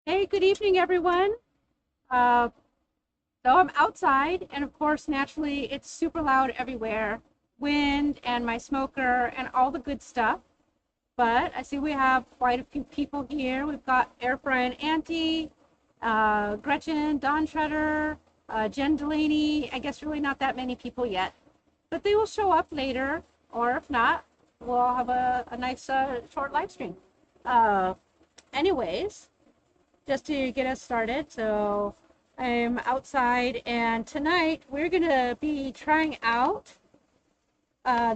Hey, good evening, everyone. Uh, so I'm outside, and of course, naturally, it's super loud everywhere. Wind and my smoker and all the good stuff. But I see we have quite a few people here. We've got Air Fry and Auntie, Gretchen, Don Shredder, Jen Delaney. I guess really not that many people yet, but they will show up later, or if not, we'll have a nice short live stream. Uh, anyways, just to get us started. So I'm outside, and tonight we're gonna be trying out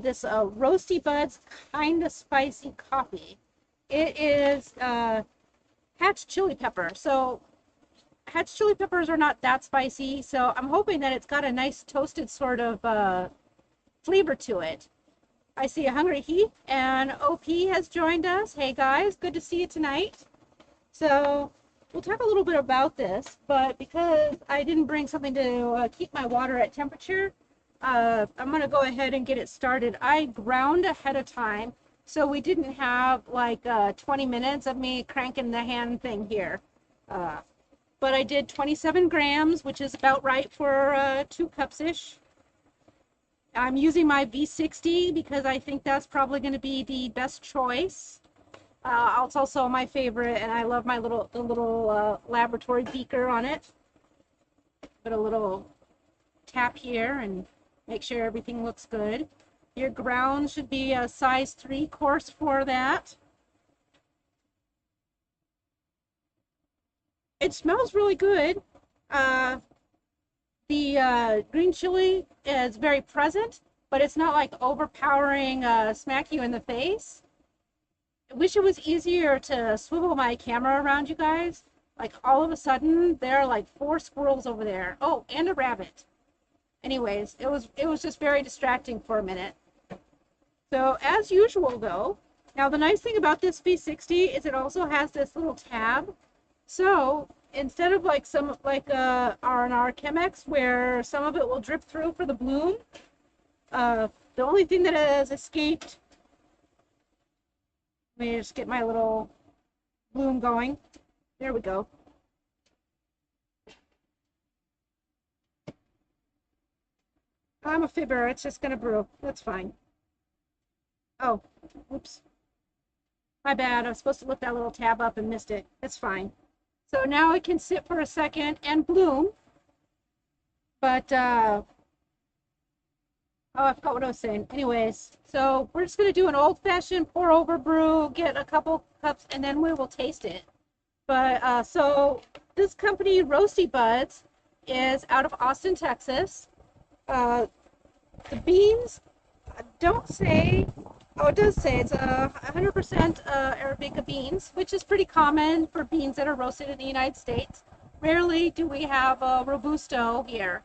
this Roasty Buds kind of spicy coffee. It is hatch chili pepper. So hatch chili peppers are not that spicy, so I'm hoping that it's got a nice toasted sort of flavor to it. I see a Hungry Heath and OP has joined us. Hey guys, good to see you tonight. So we'll talk a little bit about this, but because I didn't bring something to keep my water at temperature, I'm going to go ahead and get it started. I ground ahead of time, so we didn't have like 20 minutes of me cranking the hand thing here. But I did 27 grams, which is about right for 2 cups-ish. I'm using my V60 because I think that's probably going to be the best choice. It's also my favorite, and I love my little laboratory beaker on it. Put a little tap here and make sure everything looks good. Your ground should be a size 3 course for that. It smells really good. The green chili is very present, but it's not like overpowering, smack you in the face. I wish it was easier to swivel my camera around you guys. Like all of a sudden, there are like 4 squirrels over there. Oh, and a rabbit. Anyways, it was just very distracting for a minute. So as usual though, now the nice thing about this V60 is it also has this little tab. So instead of like some like R&R Chemex where some of it will drip through for the bloom, the only thing that has escaped. Let me just get my little bloom going. There we go. I'm a fibber. It's just going to brew. That's fine. Oh, oops. My bad. I was supposed to look that little tab up and missed it. It's fine. So now it can sit for a second and bloom. But, oh, I forgot what I was saying. Anyways, so we're just going to do an old-fashioned pour-over brew, get a couple cups, and then we will taste it. But so this company, Roasty Buds, is out of Austin, Texas. The beans don't say, oh, it does say it's 100% Arabica beans, which is pretty common for beans that are roasted in the United States. Rarely do we have Robusto here.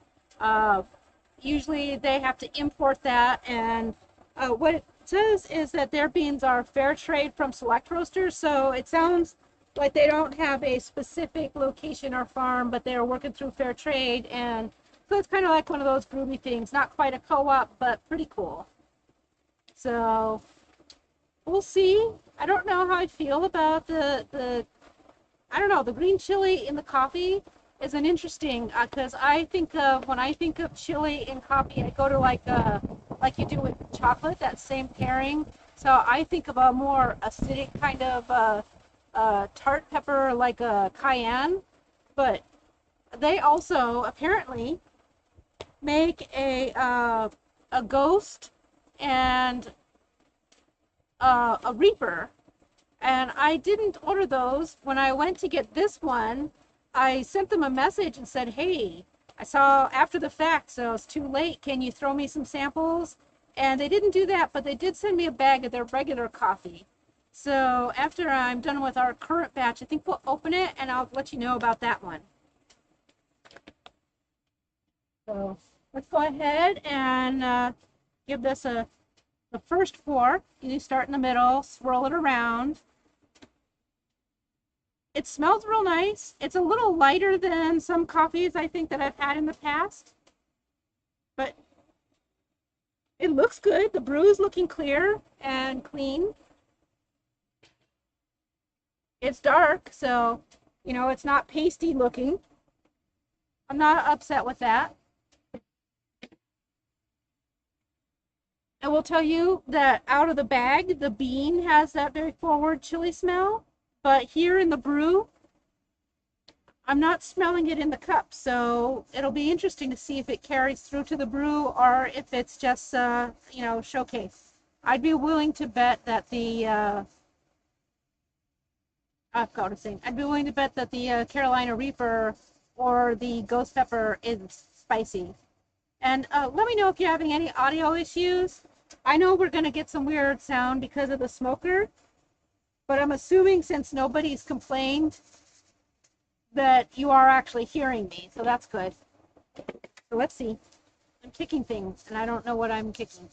Usually they have to import that, and what it says is that their beans are fair trade from select roasters, so it sounds like they don't have a specific location or farm, but they're working through fair trade, and so it's kind of like one of those groovy things. Not quite a co-op, but pretty cool. So we'll see. I don't know how I feel about the I don't know, the green chili in the coffee is an interesting because I think of when I think of chili in coffee, I go to like you do with chocolate, that same pairing. So I think of a more acidic kind of tart pepper like a cayenne, but they also apparently make a ghost and a reaper, and I didn't order those. When I went to get this one, I sent them a message and said, hey, I saw after the fact, so it's too late, can you throw me some samples? And they didn't do that, but they did send me a bag of their regular coffee. So after I'm done with our current batch, I think we'll open it and I'll let you know about that one. So let's go ahead and give this the first pour. You start in the middle, swirl it around. It smells real nice. It's a little lighter than some coffees I think that I've had in the past, but it looks good. The brew is looking clear and clean. It's dark, so You know, it's not pasty looking. I'm not upset with that. I will tell you that out of the bag, the bean has that very forward chili smell, but here in the brew, I'm not smelling it in the cup, so it'll be interesting to see if it carries through to the brew or if it's just, you know, showcase. I'd be willing to bet that I'd be willing to bet that the Carolina Reaper or the Ghost Pepper is spicy. And let me know if you're having any audio issues. I know we're going to get some weird sound because of the smoker, but I'm assuming since nobody's complained that you are actually hearing me, so that's good. So let's see. I'm kicking things, and I don't know what I'm kicking.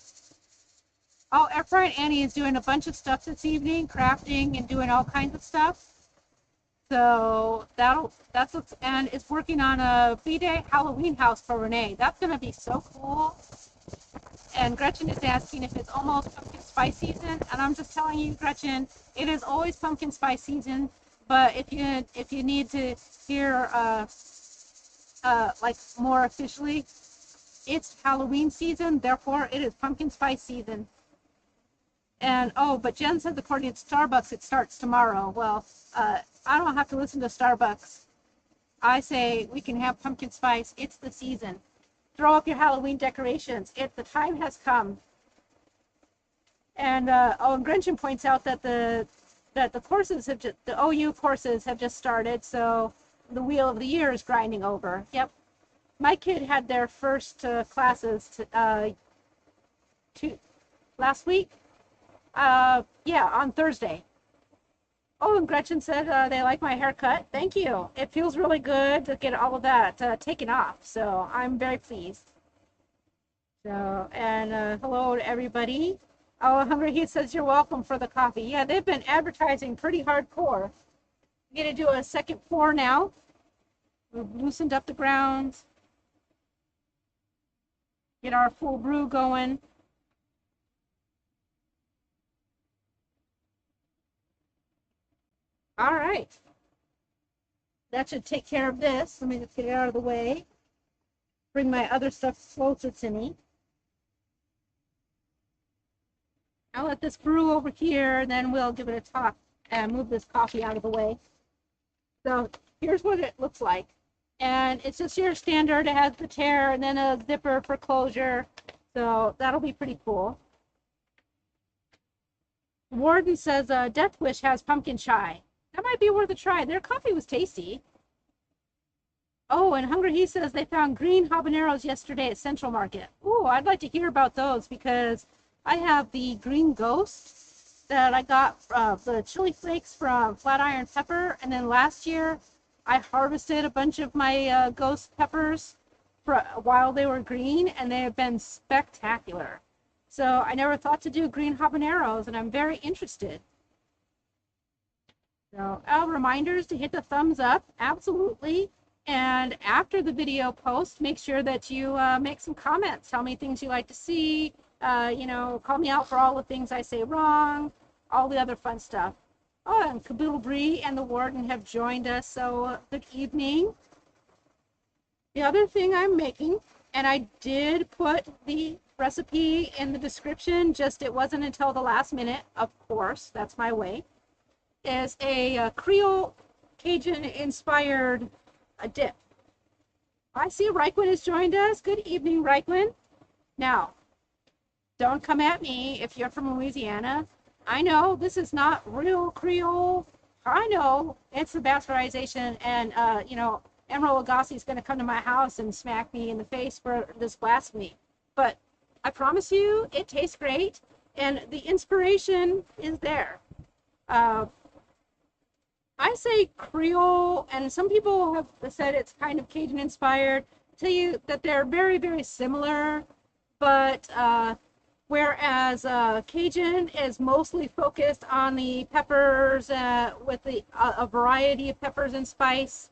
Oh, Air Fried Annie is doing a bunch of stuff this evening, crafting and doing all kinds of stuff. So that's what's, and it's working on a B-Day Halloween house for Renee. That's going to be so cool. And Gretchen is asking if it's almost pumpkin spice season, and I'm just telling you, Gretchen, it is always pumpkin spice season. But if you need to hear like more officially, it's Halloween season. Therefore, it is pumpkin spice season. And oh, but Jen says according to Starbucks, it starts tomorrow. Well, I don't have to listen to Starbucks. I say we can have pumpkin spice. It's the season. Throw up your Halloween decorations. The time has come. And and Gretchen points out that the courses have just, the OU courses have just started, so the wheel of the year is grinding over. Yep, my kid had their first classes last week. Yeah, on Thursday. Oh, and Gretchen said they like my haircut. Thank you. It feels really good to get all of that taken off, so I'm very pleased. So, and hello to everybody. Oh, Hungry Heat says you're welcome for the coffee. Yeah, they've been advertising pretty hardcore. I'm going to do a second pour now. We've loosened up the grounds. Get our full brew going. All right. That should take care of this. Let me just get it out of the way. Bring my other stuff closer to me. I'll let this brew over here, and then we'll give it a top and move this coffee out of the way. So here's what it looks like. And it's just your standard. It has the tear and then a zipper for closure. So that'll be pretty cool. Warden says Death Wish has pumpkin chai. That might be worth a try. Their coffee was tasty. Oh, and Hungry He says they found green habaneros yesterday at Central Market. Ooh, I'd like to hear about those because I have the green ghost that I got the chili flakes from Flatiron Pepper, and then last year I harvested a bunch of my ghost peppers while they were green, and they have been spectacular. So I never thought to do green habaneros, and I'm very interested. So reminders to hit the thumbs up, absolutely. And after the video post, make sure that you make some comments. Tell me things you like to see. You know, call me out for all the things I say wrong, all the other fun stuff. Oh, and Caboodle Bree and the Warden have joined us, so good evening. The other thing I'm making, and I did put the recipe in the description, just it wasn't until the last minute, of course, that's my way, is a Creole Cajun inspired dip. I see Reichwin has joined us. Good evening, Reichwin. Now, don't come at me if you're from Louisiana. I know this is not real Creole. I know it's the bastardization, and you know, Emerald Lagasse is going to come to my house and smack me in the face for this blasphemy. But I promise you, it tastes great, and the inspiration is there. I say Creole, and some people have said it's kind of Cajun inspired. I tell you that they're very, very similar, but whereas Cajun is mostly focused on the peppers with a variety of peppers and spice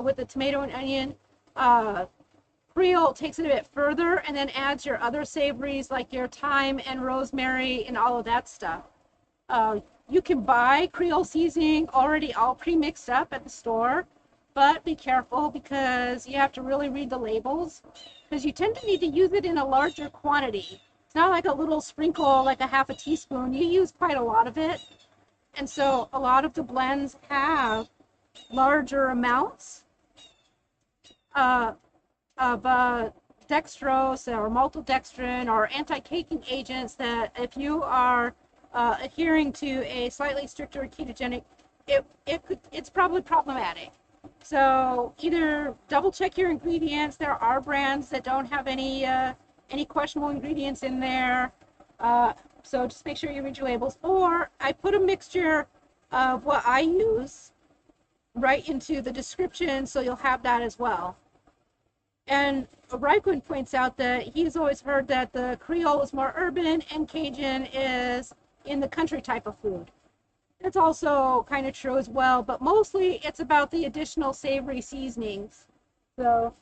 with the tomato and onion. Creole takes it a bit further and then adds your other savories like your thyme and rosemary and all of that stuff. You can buy Creole seasoning already all pre-mixed up at the store, but be careful because you have to really read the labels because you tend to need to use it in a larger quantity. It's not like a little sprinkle, like a half a teaspoon. You use quite a lot of it. And so a lot of the blends have larger amounts of dextrose or maltodextrin or anti-caking agents that if you are adhering to a slightly stricter ketogenic, it's probably problematic. So either double check your ingredients. There are brands that don't have any questionable ingredients in there. So just make sure you read your labels. Or I put a mixture of what I use right into the description, so you'll have that as well. And Raikkonen points out that he's always heard that the Creole is more urban and Cajun is in the country type of food. That's also kind of true as well, but mostly it's about the additional savory seasonings. So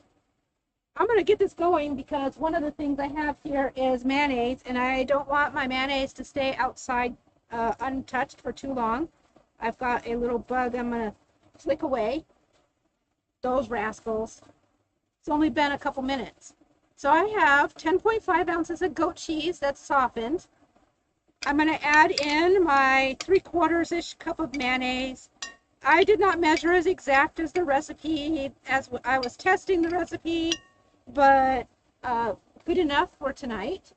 I'm going to get this going because one of the things I have here is mayonnaise, and I don't want my mayonnaise to stay outside untouched for too long. I've got a little bug I'm going to flick away. Those rascals. It's only been a couple minutes. So I have 10.5 ounces of goat cheese that's softened. I'm going to add in my 3/4-ish cup of mayonnaise. I did not measure as exact as the recipe as I was testing the recipe, but good enough for tonight.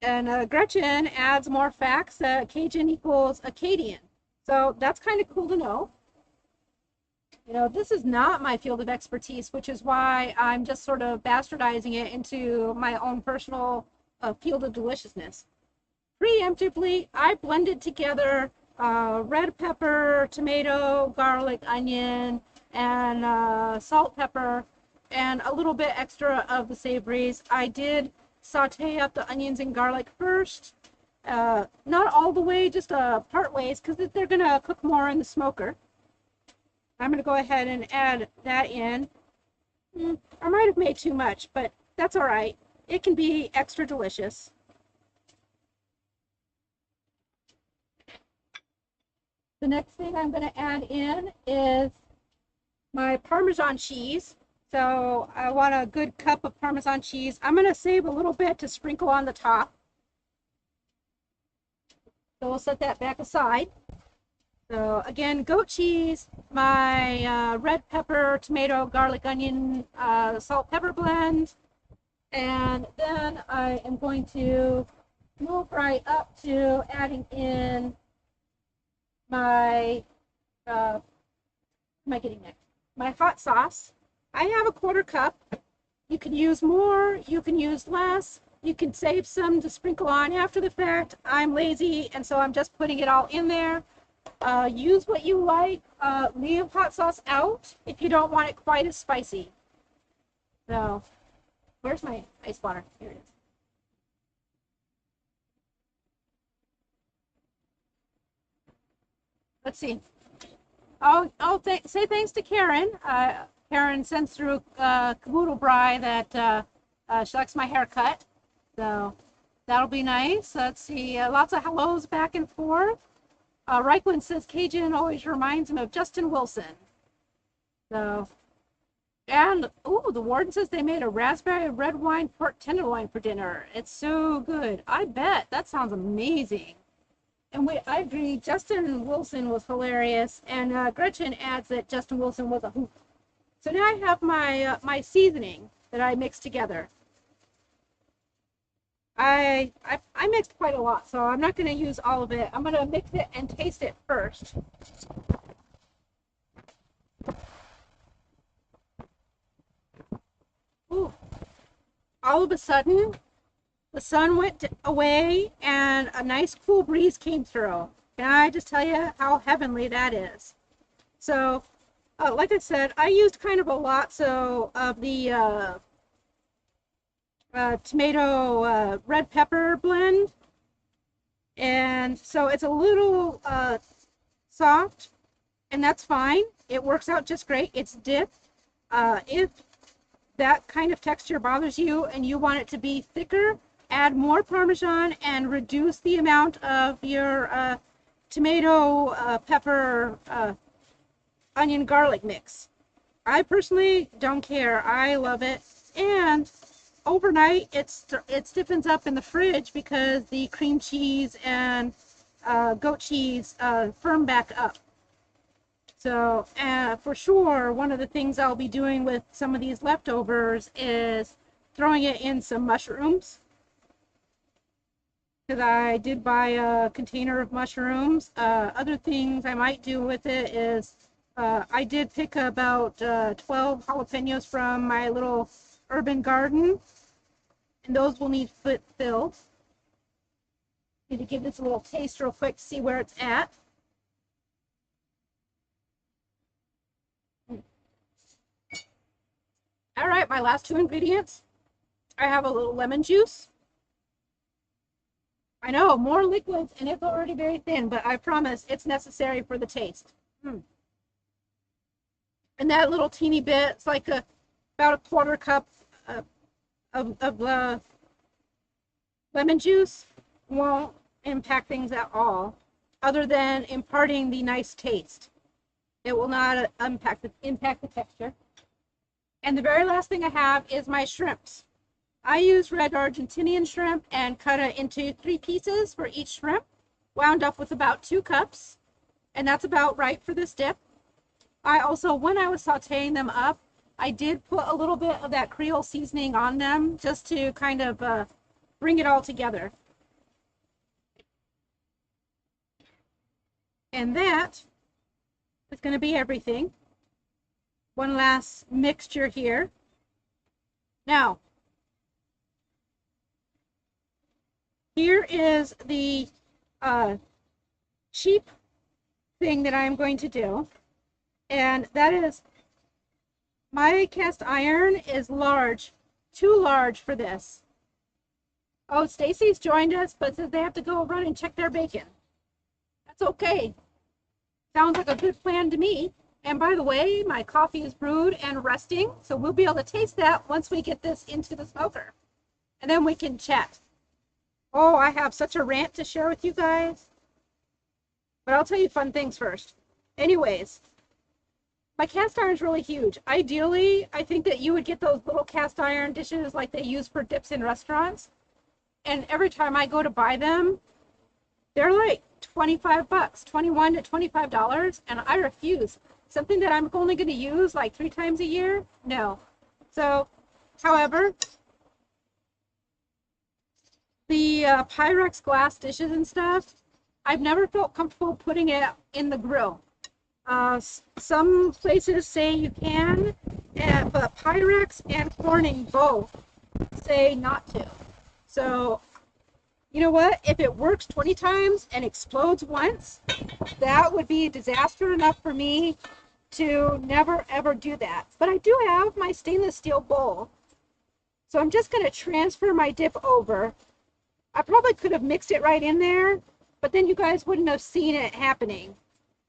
And Gretchen adds more facts that Cajun equals Acadian. So that's kind of cool to know. You know, this is not my field of expertise, which is why I'm just sort of bastardizing it into my own personal field of deliciousness. Preemptively, I blended together red pepper, tomato, garlic, onion, and salt, pepper, and a little bit extra of the savories. I did saute up the onions and garlic first, not all the way, just part ways, because they're going to cook more in the smoker. I'm going to go ahead and add that in. I might have made too much, but that's all right. It can be extra delicious. The next thing I'm going to add in is my Parmesan cheese. So I want a good cup of Parmesan cheese. I'm going to save a little bit to sprinkle on the top. So we'll set that back aside. So again, goat cheese, my red pepper, tomato, garlic, onion, salt, pepper blend. And then I am going to move right up to adding in my, what am I getting next? My hot sauce. I have a 1/4 cup. You can use more, you can use less. You can save some to sprinkle on after the fact. I'm lazy, and so I'm just putting it all in there. Use what you like. Leave hot sauce out if you don't want it quite as spicy. So, where's my ice water? Here it is. Let's see. Say thanks to Karen. Karen sends through Caboodle Bry that she likes my haircut. So that'll be nice. Let's see. Lots of hellos back and forth. Raikkonen says Cajun always reminds him of Justin Wilson. So, and, ooh, the warden says they made a raspberry red wine pork tenderloin for dinner. It's so good. I bet. That sounds amazing. And I agree, Justin Wilson was hilarious. And Gretchen adds that Justin Wilson was a hoot. So now I have my seasoning that I mixed together. I mixed quite a lot, so I'm not going to use all of it. I'm going to mix it and taste it first. Ooh. All of a sudden, the sun went away and a nice cool breeze came through. Can I just tell you how heavenly that is? So, like I said, I used kind of a lot of the tomato red pepper blend, and so it's a little soft, and that's fine. It works out just great. It's dip. If that kind of texture bothers you and you want it to be thicker, add more Parmesan and reduce the amount of your tomato, pepper, onion, garlic mix. I personally don't care. I love it. And overnight, it stiffens up in the fridge because the cream cheese and goat cheese firm back up. So for sure, one of the things I'll be doing with some of these leftovers is throwing it in some mushrooms. Because I did buy a container of mushrooms. Other things I might do with it is I did pick about 12 jalapenos from my little urban garden. And those will need foot filled. Need to give this a little taste real quick to see where it's at. All right, my last two ingredients. I have a little lemon juice. I know, more liquids, and it's already very thin, but I promise it's necessary for the taste. And that little teeny bit, it's like about a quarter cup of lemon juice won't impact things at all, other than imparting the nice taste. It will not impact the texture. And the very last thing I have is my shrimps. I use red Argentinian shrimp and cut it into 3 pieces for each shrimp, wound up with about 2 cups, and that's about right for this dip. I also, when I was sauteing them up, I did put a little bit of that Creole seasoning on them just to kind of bring it all together. And that is going to be everything. One last mixture here. Now, here is the cheap thing that I'm going to do. And that is, my cast iron is large, too large for this. Oh, Stacy's joined us, but says they have to go run and check their bacon. That's okay. Sounds like a good plan to me. And by the way, my coffee is brewed and resting, so we'll be able to taste that once we get this into the smoker. And then we can chat. Oh, I have such a rant to share with you guys. But I'll tell you fun things first. Anyways, my cast iron is really huge. Ideally, I think that you would get those little cast iron dishes like they use for dips in restaurants. And every time I go to buy them, they're like 25 bucks, 21 to $25, and I refuse. Something that I'm only going to use like 3 times a year? No. So, however, the Pyrex glass dishes and stuff, I've never felt comfortable putting it in the grill. Some places say you can, but Pyrex and Corning both say not to. So, you know what? If it works 20 times and explodes once, that would be disaster enough for me to never ever do that. But I do have my stainless steel bowl. So I'm just going to transfer my dip over. I probably could have mixed it right in there, but then you guys wouldn't have seen it happening.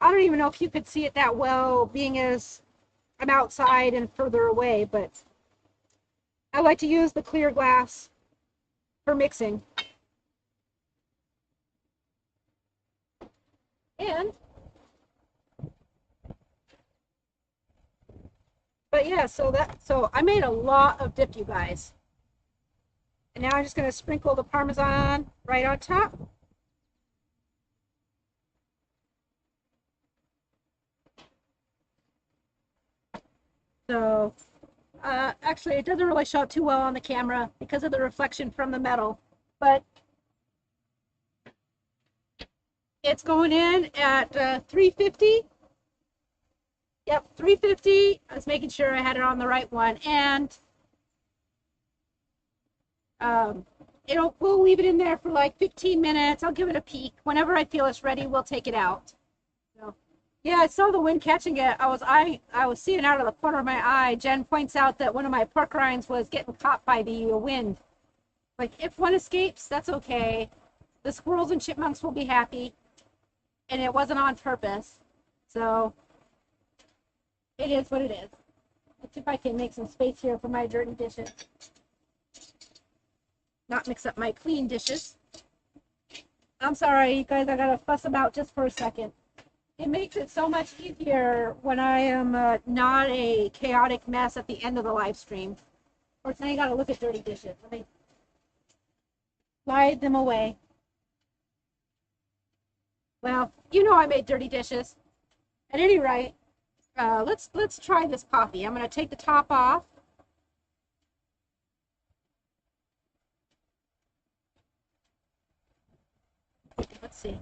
I don't even know if you could see it that well, being as I'm outside and further away, but I like to use the clear glass for mixing. But yeah, so I made a lot of dip, you guys. And now I'm just going to sprinkle the Parmesan right on top. So, actually, it doesn't really show up too well on the camera because of the reflection from the metal. But it's going in at 350. Yep, 350. I was making sure I had it on the right one. And we'll leave it in there for like 15 minutes. I'll give it a peek. Whenever I feel it's ready, we'll take it out. So, yeah, I saw the wind catching it. I was seeing out of the corner of my eye. Jen points out that one of my pork rinds was getting caught by the wind. Like, if one escapes, that's okay. The squirrels and chipmunks will be happy. And it wasn't on purpose. So, it is what it is. Let's see if I can make some space here for my dirty dishes. not mix up my clean dishes. I'm sorry, you guys, I gotta fuss them out just for a second. It makes it so much easier when I am not a chaotic mess at the end of the live stream. Of course, now you gotta look at dirty dishes. Let me slide them away. Well, you know I made dirty dishes. At any rate, let's try this coffee. I'm gonna take the top off. Let's see.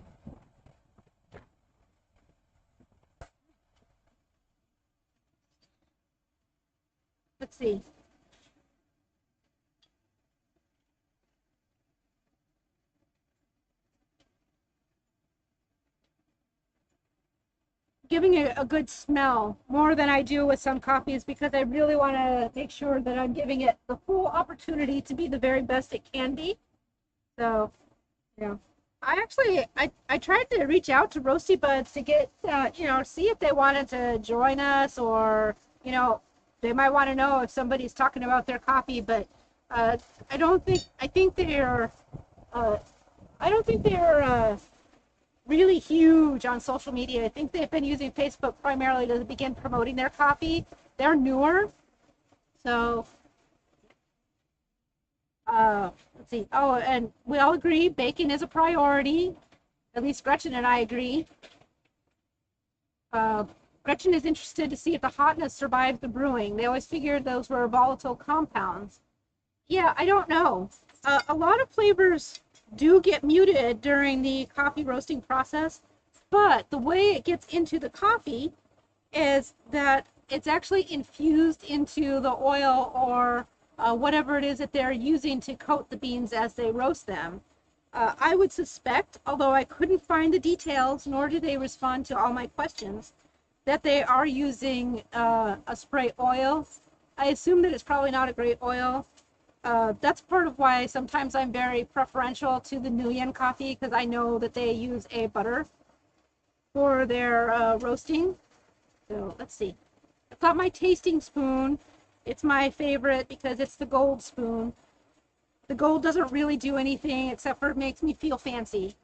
Let's see. Giving it a good smell more than I do with some coffees because I really want to make sure that I'm giving it the full opportunity to be the very best it can be. So, yeah. I tried to reach out to Roasty Buds to get, see if they wanted to join us or, they might want to know if somebody's talking about their coffee, but I don't think they're really huge on social media. I think they've been using Facebook primarily to begin promoting their coffee. They're newer. So, let's see. Oh, and we all agree bacon is a priority. At least Gretchen and I agree. Gretchen is interested to see if the hotness survived the brewing. They always figured those were volatile compounds. Yeah, I don't know. A lot of flavors do get muted during the coffee roasting process, but the way it gets into the coffee is that it's actually infused into the oil or whatever it is that they're using to coat the beans as they roast them. I would suspect, although I couldn't find the details, nor did they respond to all my questions, that they are using a spray oil. I assume that it's probably not a great oil. That's part of why sometimes I'm very preferential to the Nuyen coffee, because I know that they use a butter for their roasting. So let's see. I've got my tasting spoon. It's my favorite because it's the gold spoon. The gold doesn't really do anything except for it makes me feel fancy.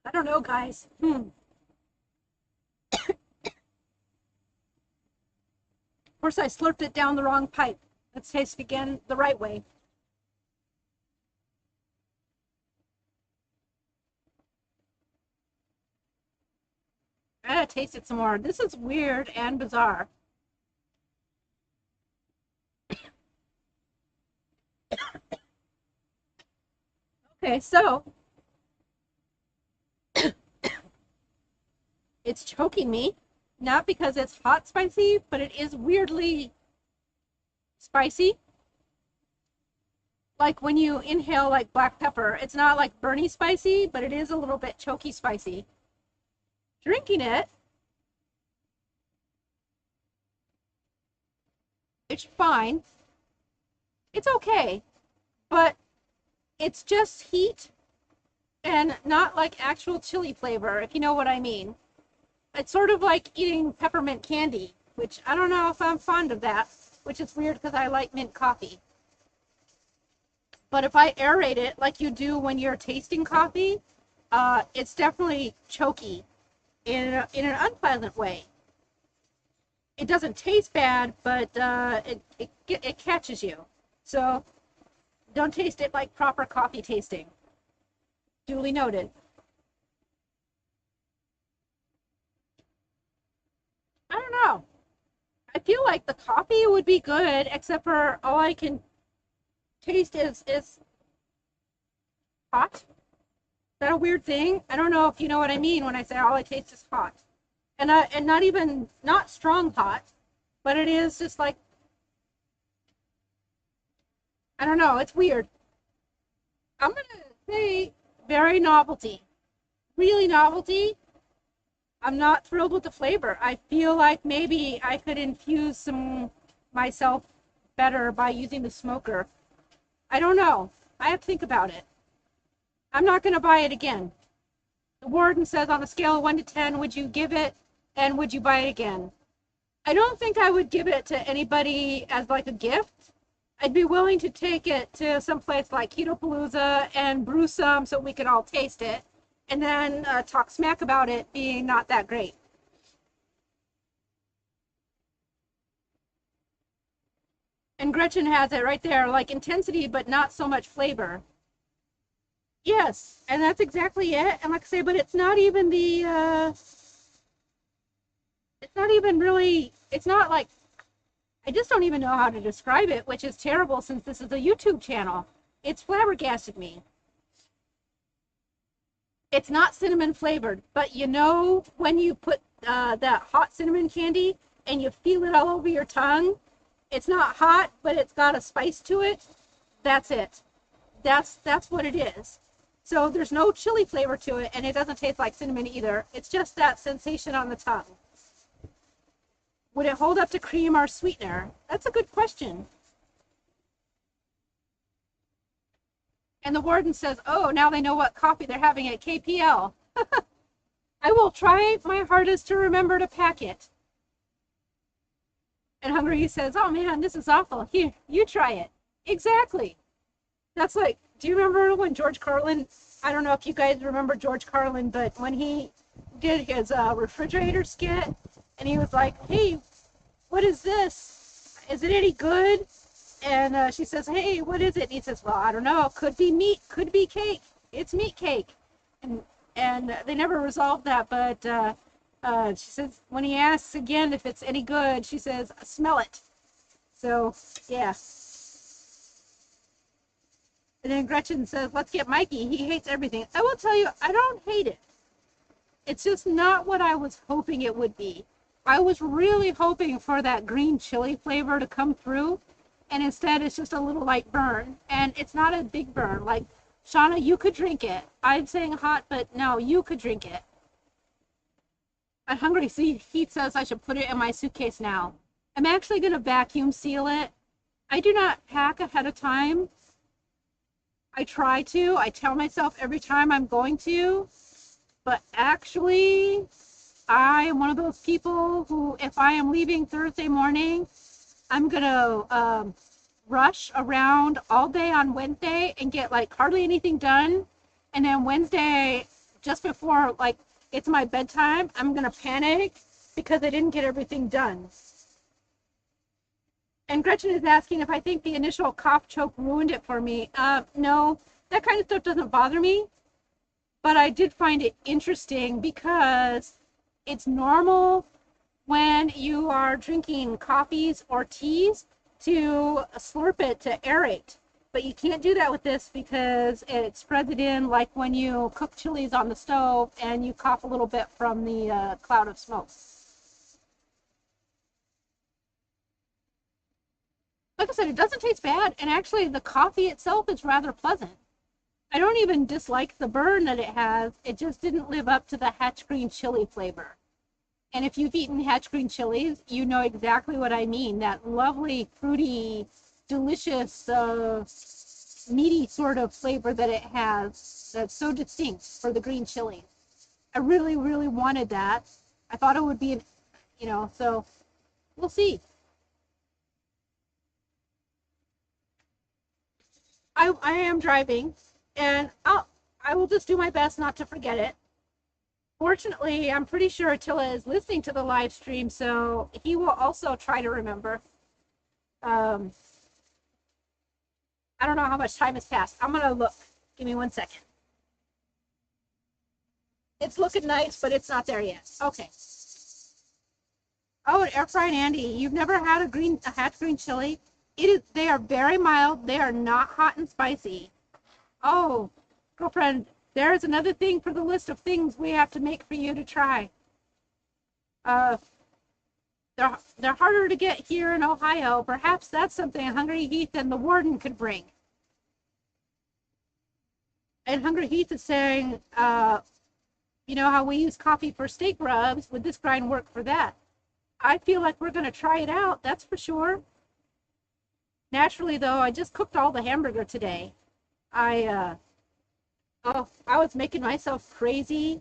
I don't know, guys. Of course, I slurped it down the wrong pipe. Let's taste it again the right way. I gotta taste it some more. This is weird and bizarre. Okay, so it's choking me, not because it's hot spicy, but it is weirdly spicy. Like when you inhale like black pepper, it's not like burny spicy, but it is a little bit choky spicy. Drinking it, it's fine. It's okay, but it's just heat and not like actual chili flavor, if you know what I mean. It's sort of like eating peppermint candy, which I don't know if I'm fond of that, which is weird because I like mint coffee. But if I aerate it like you do when you're tasting coffee, it's definitely choky in an unpleasant way. It doesn't taste bad, but it catches you. So don't taste it like proper coffee tasting. Duly noted. I don't know. I feel like the coffee would be good, except for all I can taste is hot. Is that a weird thing? I don't know if you know what I mean when I say all I taste is hot. And not even, not strong hot, but it is just like, I don't know, it's weird. I'm going to say very novelty. Really novelty. I'm not thrilled with the flavor. I feel like maybe I could infuse some myself better by using the smoker. I don't know. I have to think about it. I'm not going to buy it again. The warden says on a scale of 1 to 10, would you give it and would you buy it again? I don't think I would give it to anybody as like a gift. I'd be willing to take it to some place like Keto and brew some so we could all taste it and then talk smack about it being not that great. And Gretchen has it right there, like intensity, but not so much flavor. Yes, and that's exactly it. And like I say, but it's not even it's not even really, it's not like, I just don't even know how to describe it, which is terrible since this is a YouTube channel. It's flabbergasted me. It's not cinnamon flavored, but you know when you put that hot cinnamon candy and you feel it all over your tongue, it's not hot, but it's got a spice to it. That's it. That's what it is. So there's no chili flavor to it, and it doesn't taste like cinnamon either. It's just that sensation on the tongue. Would it hold up to cream or sweetener? That's a good question. And the warden says, oh, now they know what coffee they're having at KPL. I will try my hardest to remember to pack it. And Hungry says, oh man, this is awful. Here, you try it. Exactly. That's like, do you remember when George Carlin, I don't know if you guys remember George Carlin, but when he did his refrigerator skit, and he was like, hey, what is this? Is it any good? And she says, hey, what is it? And he says, well, I don't know. Could be meat. Could be cake. It's meat cake. And they never resolved that. But she says, when he asks again if it's any good, she says, smell it. So, yeah. And then Gretchen says, let's get Mikey. He hates everything. I will tell you, I don't hate it. It's just not what I was hoping it would be. I was really hoping for that green chili flavor to come through. And instead, it's just a little light burn. And it's not a big burn. Like, Shauna, you could drink it. I'm saying hot, but no, you could drink it. I'm hungry. See, Heath says I should put it in my suitcase now. I'm actually going to vacuum seal it. I do not pack ahead of time. I try to. I tell myself every time I'm going to. But actually, I am one of those people who, if I am leaving Thursday morning, I'm going to rush around all day on Wednesday and get like hardly anything done. And then Wednesday, just before like it's my bedtime, I'm going to panic because I didn't get everything done. And Gretchen is asking if I think the initial cough choke ruined it for me. No, that kind of stuff doesn't bother me. But I did find it interesting because it's normal when you are drinking coffees or teas to slurp it to aerate. But you can't do that with this because it spreads it in like when you cook chilies on the stove and you cough a little bit from the cloud of smoke. Like I said, it doesn't taste bad, and actually the coffee itself is rather pleasant. I don't even dislike the burn that it has. It just didn't live up to the Hatch green chili flavor. And if you've eaten Hatch green chilies, you know exactly what I mean. That lovely, fruity, delicious, meaty sort of flavor that it has that's so distinct for the green chili. I really, really wanted that. I thought it would be, so we'll see. I am driving, and I will just do my best not to forget it. Fortunately, I'm pretty sure Attila is listening to the live stream, so he will also try to remember. I don't know how much time has passed. I'm going to look. Give me 1 second. It's looking nice, but it's not there yet. Okay. Oh, air fried Andy. You've never had a Hatch green chili? They are very mild. They are not hot and spicy. Oh, girlfriend, there is another thing for the list of things we have to make for you to try. They're harder to get here in Ohio. Perhaps that's something Hungry Heath and the warden could bring. And Hungry Heath is saying, you know how we use coffee for steak rubs? Would this grind work for that? I feel like we're going to try it out. That's for sure. Naturally, though, I just cooked all the hamburger today. I was making myself crazy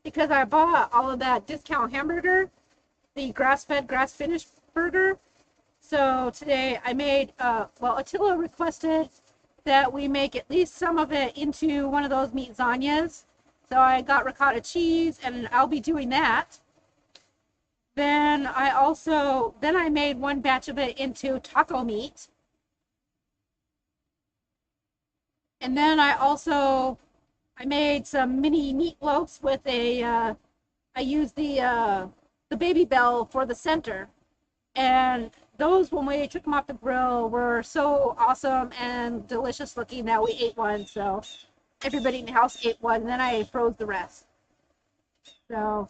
because I bought all of that discount hamburger, the grass-fed, grass-finished burger. So today I made, well, Attila requested that we make at least some of it into one of those meat lasagnas. So I got ricotta cheese, and I'll be doing that. Then I made one batch of it into taco meat. And then I made some mini meatloafs with I used the baby bell for the center. And those, when we took them off the grill, were so awesome and delicious looking that we ate one. So everybody in the house ate one, and then I froze the rest. So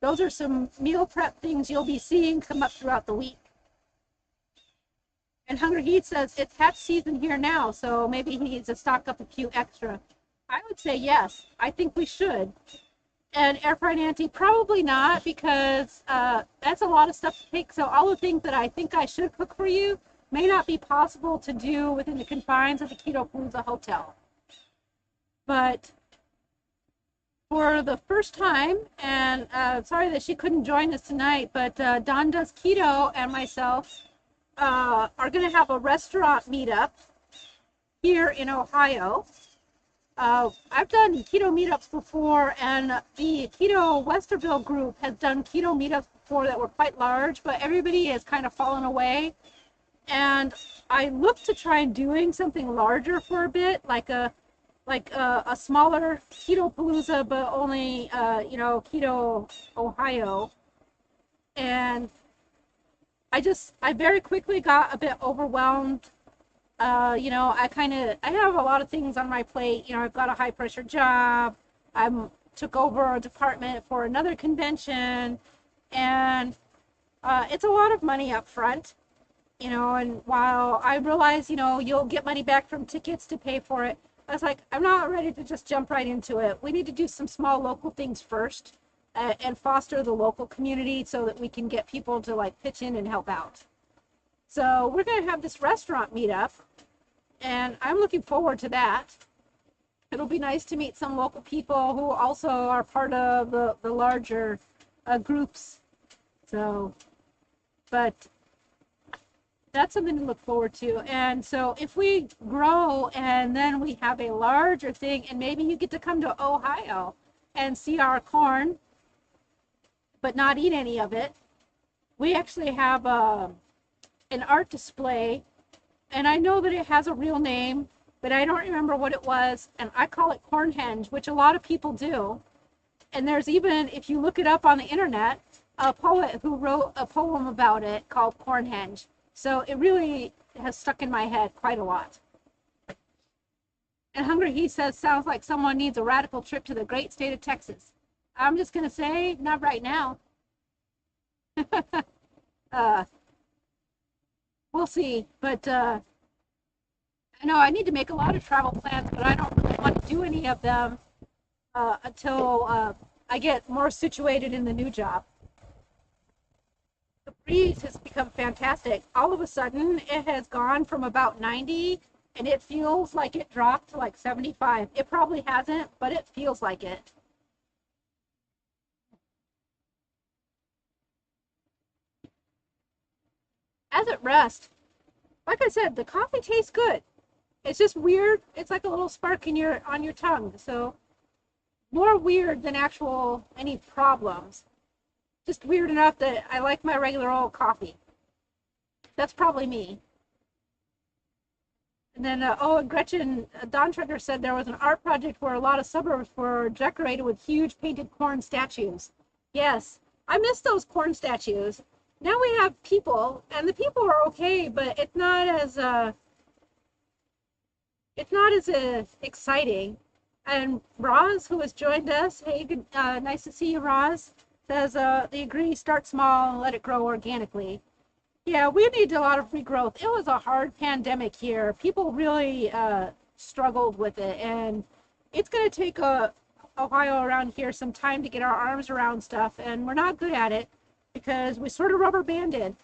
those are some meal prep things you'll be seeing come up throughout the week. And Hunger Heat says it's hatch season here now, so maybe he needs to stock up a few extra. I would say yes. I think we should. And air fried auntie, probably not, because that's a lot of stuff to take. So all the things that I think I should cook for you may not be possible to do within the confines of the Keto Palooza Hotel. But for the first time, and sorry that she couldn't join us tonight, but Don Does Keto and myself are going to have a restaurant meetup here in Ohio. I've done keto meetups before, and the Keto Westerville group has done keto meetups before that were quite large, but everybody has kind of fallen away. And I looked to try doing something larger for a bit, like a smaller Keto Palooza, but only Keto Ohio. And I very quickly got a bit overwhelmed. I have a lot of things on my plate. I've got a high pressure job. I took over a department for another convention, and it's a lot of money up front, and while I realize, you'll get money back from tickets to pay for it, I was like, I'm not ready to just jump right into it. We need to do some small local things first, and foster the local community so that we can get people to pitch in and help out. So we're going to have this restaurant meetup, and I'm looking forward to that. It'll be nice to meet some local people who also are part of the larger groups. So, but that's something to look forward to. And so if we grow and then we have a larger thing, and maybe you get to come to Ohio and see our corn, but not eat any of it. We actually have an art display, and I know that it has a real name, but I don't remember what it was, and I call it Cornhenge, which a lot of people do. And there's even, if you look it up on the internet, a poet who wrote a poem about it called Cornhenge. So it really has stuck in my head quite a lot. And Hungry He says, sounds like someone needs a radical trip to the great state of Texas. I'm just going to say, not right now. We'll see. But I know I need to make a lot of travel plans, but I don't really want to do any of them until I get more situated in the new job. The breeze has become fantastic. All of a sudden, it has gone from about 90, and it feels like it dropped to 75. It probably hasn't, but it feels like it. As it rests, like I said, the coffee tastes good. It's just weird. It's like a little spark on your tongue. So more weird than actual any problems. Just weird enough that I like my regular old coffee. That's probably me. And then, and Gretchen, Don Trigger said there was an art project where a lot of suburbs were decorated with huge painted corn statues. Yes, I miss those corn statues. Now we have people, and the people are okay, but it's not as exciting. And Roz, who has joined us, hey, good, nice to see you, Roz, says they agree, start small and let it grow organically. Yeah, we need a lot of regrowth. It was a hard pandemic here. People really struggled with it, and it's going to take Ohio around here some time to get our arms around stuff, and we're not good at it because we sort of rubber banded.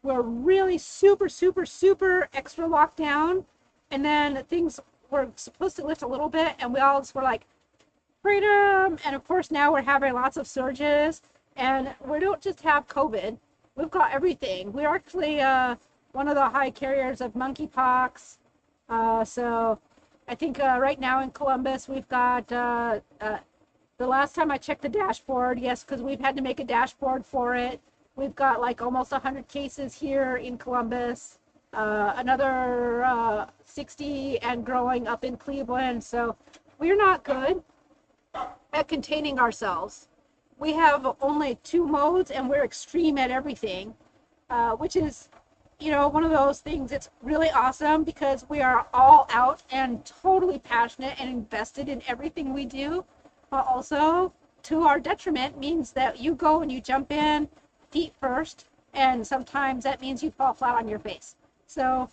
We're really super, super, super extra locked down, and then things were supposed to lift a little bit, and we all just were like, freedom. And of course, now we're having lots of surges, and we don't just have COVID. We've got everything. We're actually one of the high carriers of monkeypox. So I think right now in Columbus, we've got the last time I checked the dashboard, yes, because we've had to make a dashboard for it. We've got like almost 100 cases here in Columbus, another 60 and growing up in Cleveland. So we're not good at containing ourselves. We have only 2 modes and we're extreme at everything, which is, you know, one of those things. It's really awesome because we are all out and totally passionate and invested in everything we do, but also to our detriment means that you go and you jump in feet first, and sometimes that means you fall flat on your face. So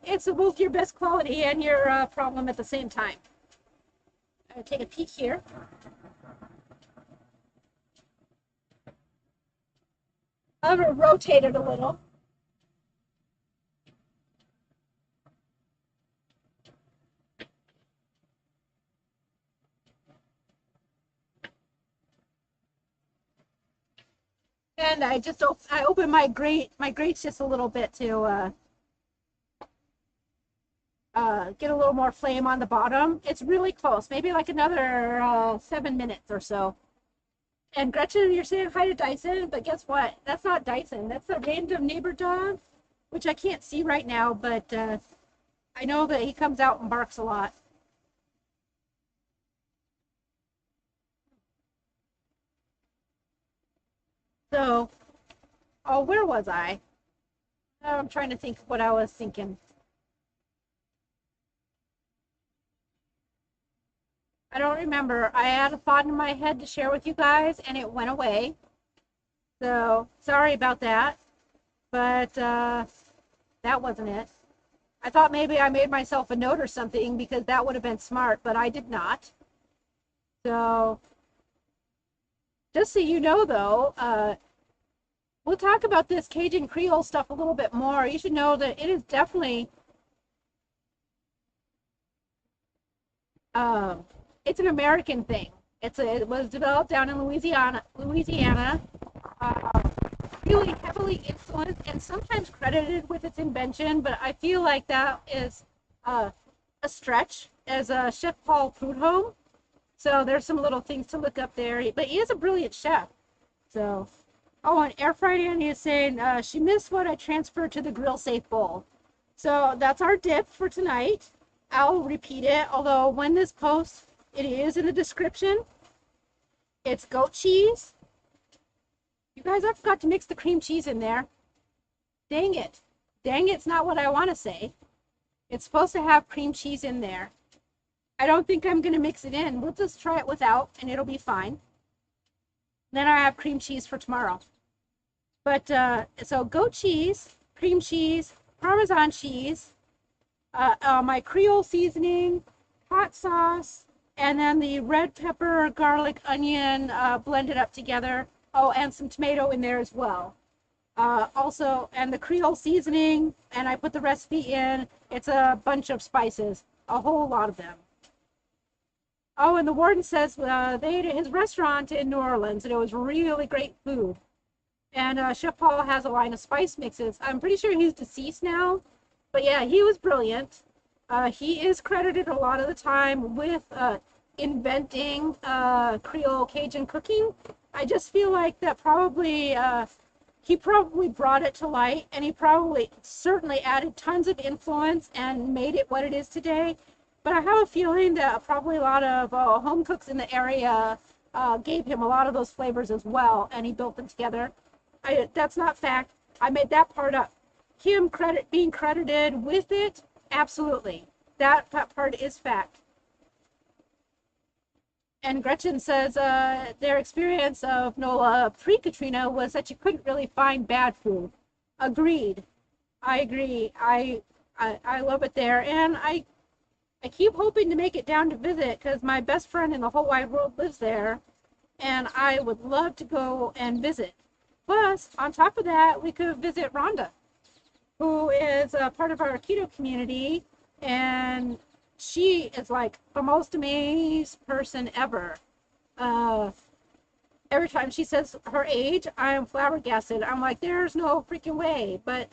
it's both your best quality and your problem at the same time. I'm gonna take a peek here. I'm gonna rotate it a little. And I opened my grates just a little bit to get a little more flame on the bottom. It's really close, maybe like another 7 minutes or so. And Gretchen, you're saying hi to Dyson, but guess what? That's not Dyson. That's a random neighbor dog, which I can't see right now, but I know that he comes out and barks a lot. So, oh, where was I? I'm trying to think what I was thinking. I don't remember. I had a thought in my head to share with you guys, and it went away. So, sorry about that. But that wasn't it. I thought maybe I made myself a note or something because that would have been smart, but I did not. So, just so you know, though, we'll talk about this Cajun Creole stuff a little bit more. You should know that it is definitely, it's an American thing. It was developed down in Louisiana, uh, really heavily influenced and sometimes credited with its invention, but I feel like that is a stretch as a Chef Paul food home. So there's some little things to look up there, but he is a brilliant chef. So, oh, and Air Fried Annie is saying she missed what I transferred to the grill safe bowl. So that's our dip for tonight. I'll repeat it, although when this posts, it is in the description. It's goat cheese. You guys, I forgot to mix the cream cheese in there. Dang it. Dang it's not what I want to say. It's supposed to have cream cheese in there. I don't think I'm going to mix it in. We'll just try it without, and it'll be fine. Then I have cream cheese for tomorrow. But, so goat cheese, cream cheese, Parmesan cheese, my Creole seasoning, hot sauce, and then the red pepper, garlic, onion blended up together. Oh, and some tomato in there as well. Also, and the Creole seasoning, and I put the recipe in. It's a bunch of spices, a whole lot of them. Oh, and the warden says they ate at his restaurant in New Orleans, and it was really great food. And Chef Paul has a line of spice mixes. I'm pretty sure he's deceased now, but yeah, he was brilliant. He is credited a lot of the time with inventing Creole Cajun cooking. I just feel like that probably he probably brought it to light, and he probably certainly added tons of influence and made it what it is today. But I have a feeling that probably a lot of home cooks in the area gave him a lot of those flavors as well, and he built them together. That's not fact. I made that part up. Him being credited with it, absolutely. That part is fact. And Gretchen says their experience of NOLA pre-Katrina was that you couldn't really find bad food. Agreed. I agree. I love it there, and I keep hoping to make it down to visit because my best friend in the whole wide world lives there, and I would love to go and visit. Plus, on top of that, we could visit Rhonda, who is a part of our keto community, and she is like the most amazed person ever. Uh, every time she says her age, I'm flabbergasted. I'm like, there's no freaking way. But,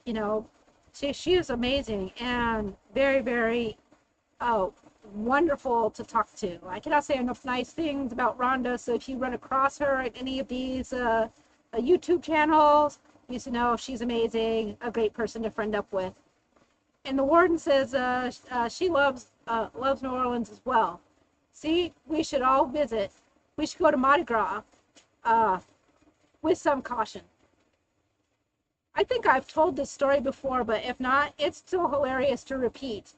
you know, she is amazing and very, very wonderful to talk to. I cannot say enough nice things about Rhonda. So if you run across her at any of these YouTube channels, you should know she's amazing, a great person to friend up with. And the warden says she loves New Orleans as well. See, we should all visit. We should go to Mardi Gras with some caution. I think I've told this story before, but if not, it's still hilarious to repeat.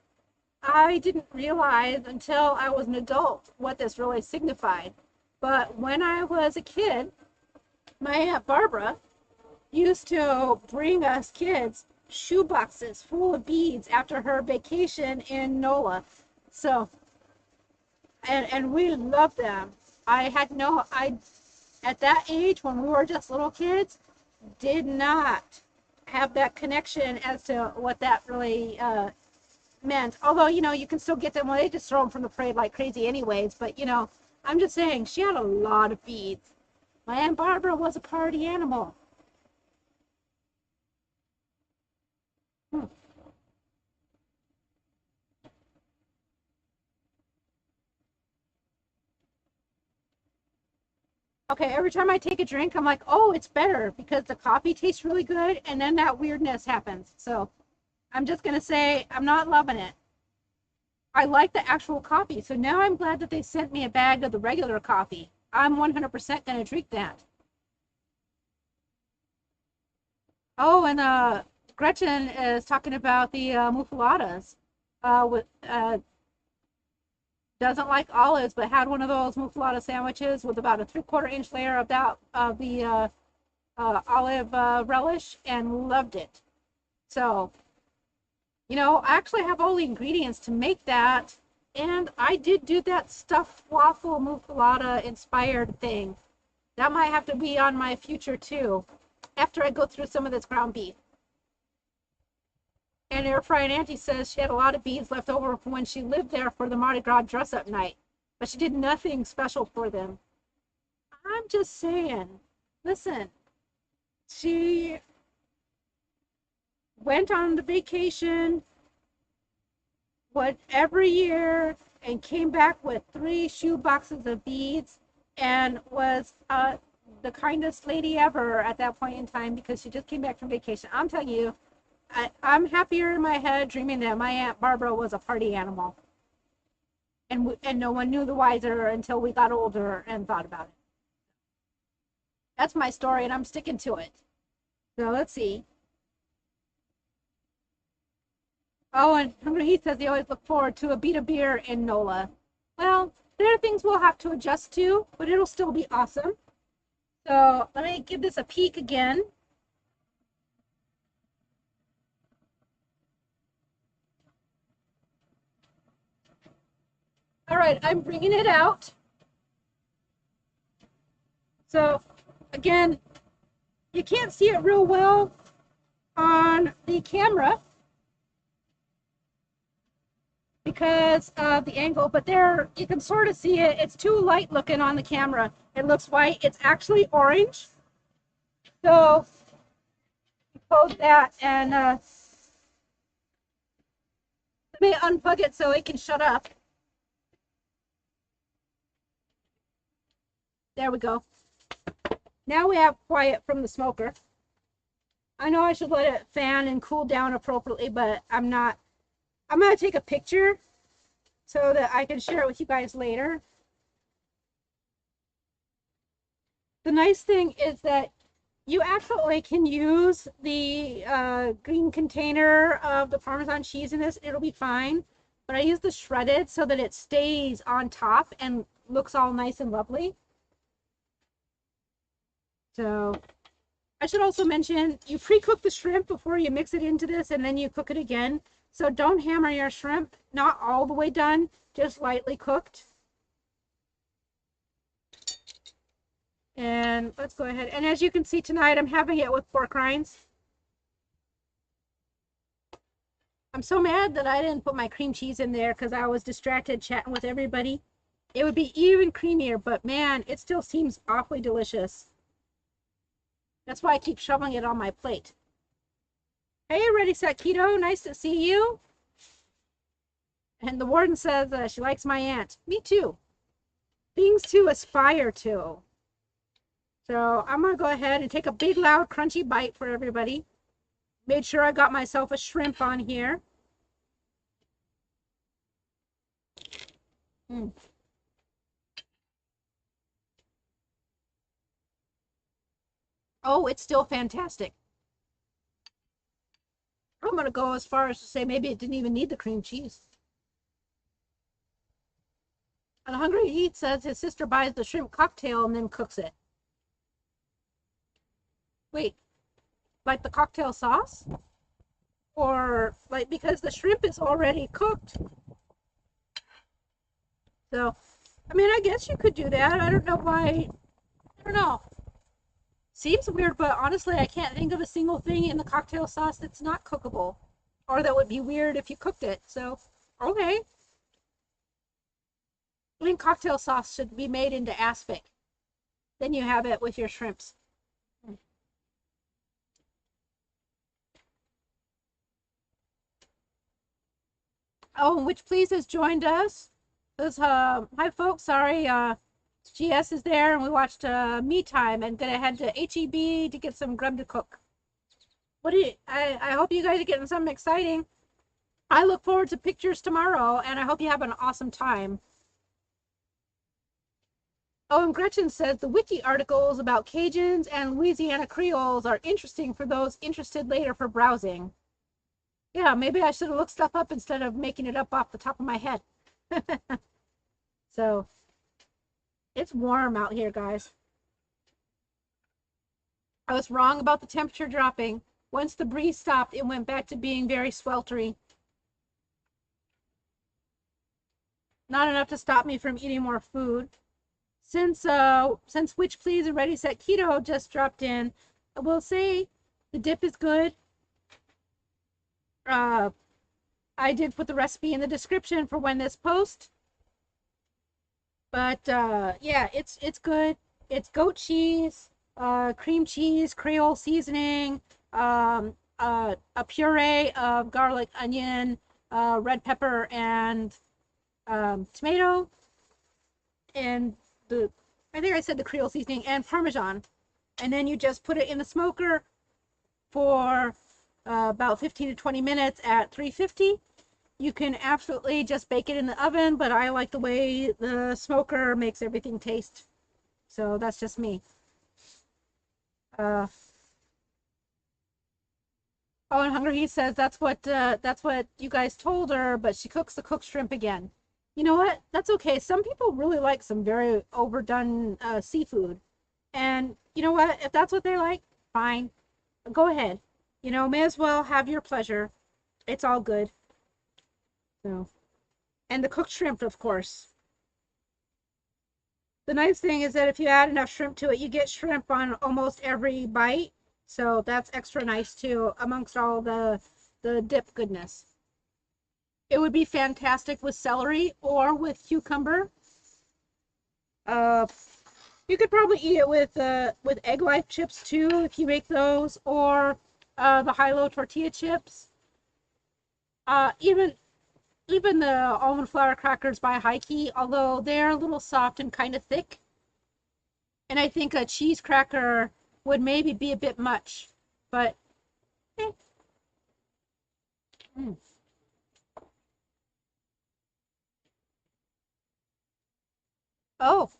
I didn't realize until I was an adult what this really signified. But when I was a kid, my Aunt Barbara used to bring us kids shoe boxes full of beads after her vacation in NOLA. So, and we loved them. I at that age when we were just little kids, did not have that connection as to what that really meant. Although, you know, you can still get them, well, they just throw them from the parade like crazy anyways. But, you know, I'm just saying, she had a lot of beads. My Aunt Barbara was a party animal. Okay, every time I take a drink, I'm like, oh, it's better because the coffee tastes really good, and then that weirdness happens. So I'm just going to say I'm not loving it. I like the actual coffee, so now I'm glad that they sent me a bag of the regular coffee. I'm 100% going to drink that. Oh, and Gretchen is talking about the muffaladas. With doesn't like olives, but had one of those muffalata sandwiches with about a 3/4 inch layer of that of the olive relish and loved it. So, you know, I actually have all the ingredients to make that, and I did do that stuffed waffle muffalata inspired thing. That might have to be on my future too, after I go through some of this ground beef. And Air Frying Auntie says she had a lot of beads left over from when she lived there for the Mardi Gras dress-up night, but she did nothing special for them. I'm just saying, listen, she went on the vacation every year and came back with 3 shoe boxes of beads and was the kindest lady ever at that point in time because she just came back from vacation. I'm telling you, I'm happier in my head dreaming that my Aunt Barbara was a party animal. And no one knew the wiser until we got older and thought about it. That's my story, and I'm sticking to it. So let's see. Oh, and he says they always look forward to a beat of beer in NOLA. Well, there are things we'll have to adjust to, but it'll still be awesome. So let me give this a peek again. All right, I'm bringing it out. So again, you can't see it real well on the camera because of the angle, but there you can sort of see it. It's too light looking on the camera. It looks white. It's actually orange. So close that and let me unplug it so it can shut up. There we go. Now we have quiet from the smoker. I know I should let it fan and cool down appropriately, but I'm not. I'm going to take a picture so that I can share it with you guys later. The nice thing is that you actually can use the green container of the Parmesan cheese in this. It'll be fine. But I use the shredded so that it stays on top and looks all nice and lovely. So I should also mention, you pre-cook the shrimp before you mix it into this and then you cook it again. So don't hammer your shrimp, not all the way done, just lightly cooked. And let's go ahead. And as you can see tonight, I'm having it with pork rinds. I'm so mad that I didn't put my cream cheese in there because I was distracted chatting with everybody. It would be even creamier, but man, it still seems awfully delicious. That's why I keep shoveling it on my plate. Hey, Ready Set Keto, nice to see you. And the warden says she likes my aunt. Me too. Things to aspire to. So I'm going to go ahead and take a big, loud, crunchy bite for everybody. Made sure I got myself a shrimp on here. Oh, it's still fantastic. I'm going to go as far as to say maybe it didn't even need the cream cheese. And Hungry Eat says his sister buys the shrimp cocktail and then cooks it. Wait, like the cocktail sauce? Or like because the shrimp is already cooked? So, I mean, I guess you could do that. I don't know why. I don't know. Seems weird, but honestly, I can't think of a single thing in the cocktail sauce that's not cookable. Or that would be weird if you cooked it. So, okay. I think cocktail sauce should be made into aspic. Then you have it with your shrimps. Oh, which please has joined us. This, hi folks, sorry, GS is there and we watched Me Time and gonna head to HEB to get some grub to cook. What do you, I hope you guys are getting something exciting. I look forward to pictures tomorrow and I hope you have an awesome time. Oh, and Gretchen says the wiki articles about Cajuns and Louisiana Creoles are interesting for those interested later for browsing. Yeah, maybe I should have looked stuff up instead of making it up off the top of my head. So, it's warm out here, guys. I was wrong about the temperature dropping. Once the breeze stopped, it went back to being very sweltery. Not enough to stop me from eating more food. Since Which Please and Ready Set Keto just dropped in, I will say the dip is good. I did put the recipe in the description for when this post. But yeah, it's good. It's goat cheese, cream cheese, Creole seasoning, a puree of garlic, onion, red pepper, and tomato, and I think I said the Creole seasoning and Parmesan. And then you just put it in the smoker for about 15 to 20 minutes at 350. You can absolutely just bake it in the oven, but I like the way the smoker makes everything taste. So that's just me. Oh, and Hungry He says that's what you guys told her, but she cooks the cooked shrimp again. You know what? That's okay. Some people really like some very overdone seafood. And you know what? If that's what they like, fine. Go ahead. You know, may as well have your pleasure. It's all good. So, and the cooked shrimp, of course. The nice thing is that if you add enough shrimp to it, you get shrimp on almost every bite. So that's extra nice too, amongst all the dip goodness. It would be fantastic with celery or with cucumber. You could probably eat it with egg white chips too, if you make those, or the high-low tortilla chips. Even the almond flour crackers by High Key, although they're a little soft and kind of thick. And I think a cheese cracker would maybe be a bit much, but eh. Oh,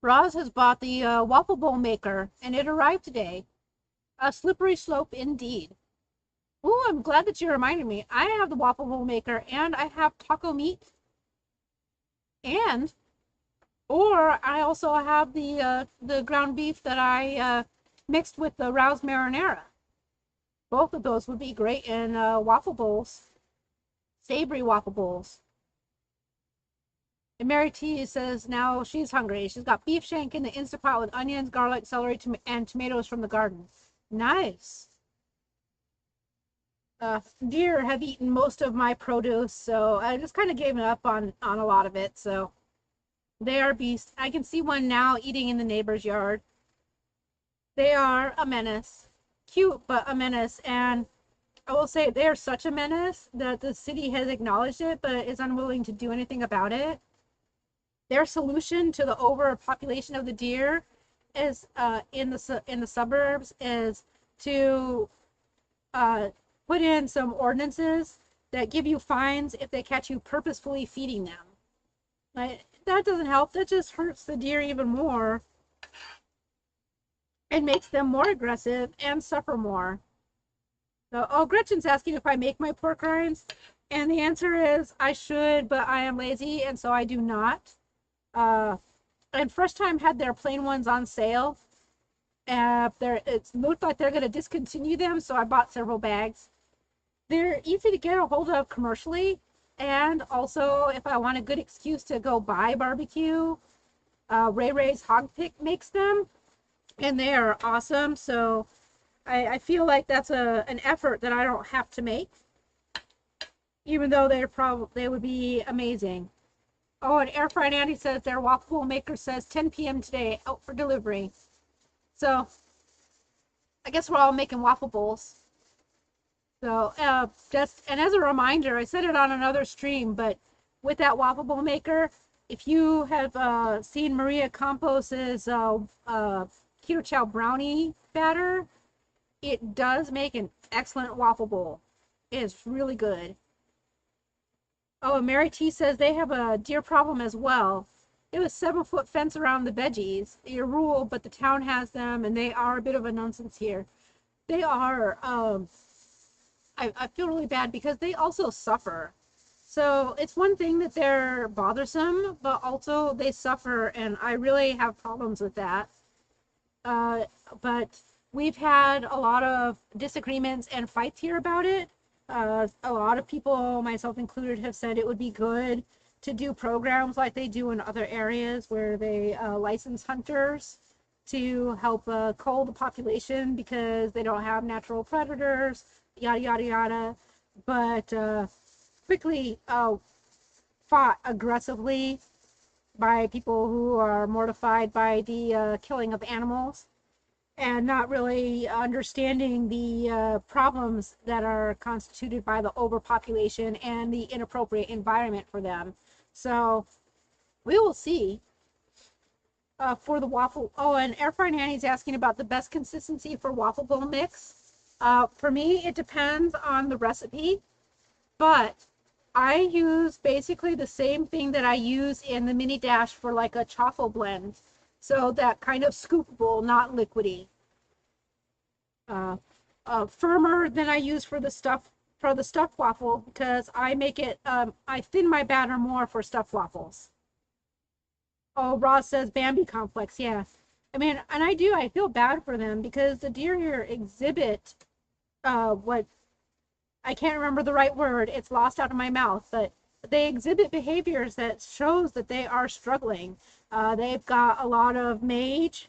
Roz has bought the waffle bowl maker, and it arrived today. A slippery slope indeed. Oh, I'm glad that you reminded me. I have the waffle bowl maker, and I have taco meat, or I also have the ground beef that I mixed with the Rouse marinara. Both of those would be great in waffle bowls, savory waffle bowls. And Mary T says now she's hungry. She's got beef shank in the Instant Pot with onions, garlic, celery, and tomatoes from the garden. Nice. Deer have eaten most of my produce, so I just kind of gave up on a lot of it. So they are beasts. I can see one now eating in the neighbor's yard. They are a menace. Cute, but a menace. And I will say they are such a menace that the city has acknowledged it, but is unwilling to do anything about it. Their solution to the overpopulation of the deer is in the suburbs is to put in some ordinances that give you fines if they catch you purposefully feeding them. Like, that doesn't help. That just hurts the deer even more and makes them more aggressive and suffer more. So, oh, Gretchen's asking if I make my pork rinds, and the answer is I should, but I am lazy, and so I do not. And Fresh Time had their plain ones on sale. It looked like they're going to discontinue them, so I bought several bags. They're easy to get a hold of commercially, and also if I want a good excuse to go buy barbecue, Ray Ray's Hog Pick makes them, and they are awesome. So I feel like that's an effort that I don't have to make, even though they would be amazing. Oh, and Air Fried Andy says their waffle maker says 10 p.m. today, out for delivery. So I guess we're all making waffle bowls. So and as a reminder, I said it on another stream, but with that waffle bowl maker, if you have seen Maria Campos's keto chow brownie batter, it does make an excellent waffle bowl. It is really good. Oh, and Mary T says they have a deer problem as well. It was 7-foot fence around the veggies. Your rule, but the town has them, and they are a bit of a nuisance here. They are. I feel really bad because they also suffer. So it's one thing that they're bothersome, but also they suffer, and I really have problems with that. But we've had a lot of disagreements and fights here about it. A lot of people, myself included, have said it would be good to do programs like they do in other areas where they license hunters to help cull the population because they don't have natural predators, yada, yada, yada. But quickly fought aggressively by people who are mortified by the killing of animals and not really understanding the problems that are constituted by the overpopulation and the inappropriate environment for them. So we will see. For the waffle, oh, and Air Fry Nanny's asking about the best consistency for waffle bowl mix. For me, it depends on the recipe, but I use basically the same thing that I use in the mini dash for like a chaffle blend. So that kind of scoopable, not liquidy. Firmer than I use for the stuffed waffle because I make it, I thin my batter more for stuffed waffles. Oh, Ross says Bambi complex. Yeah. I mean, and I feel bad for them because the deer here exhibit what I can't remember the right word. It's lost out of my mouth, but they exhibit behaviors that shows that they are struggling. They've got a lot of mange,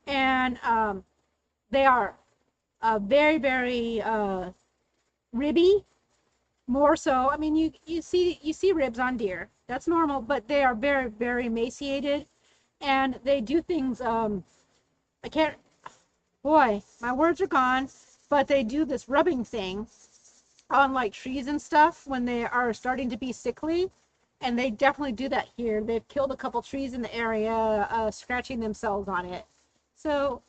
and they are very, very ribby. More so, I mean, you see ribs on deer. That's normal, but they are very, very emaciated, and they do things. I can't. Boy, my words are gone. But they do this rubbing thing on like trees and stuff when they are starting to be sickly, and they definitely do that here. They've killed a couple trees in the area, scratching themselves on it. So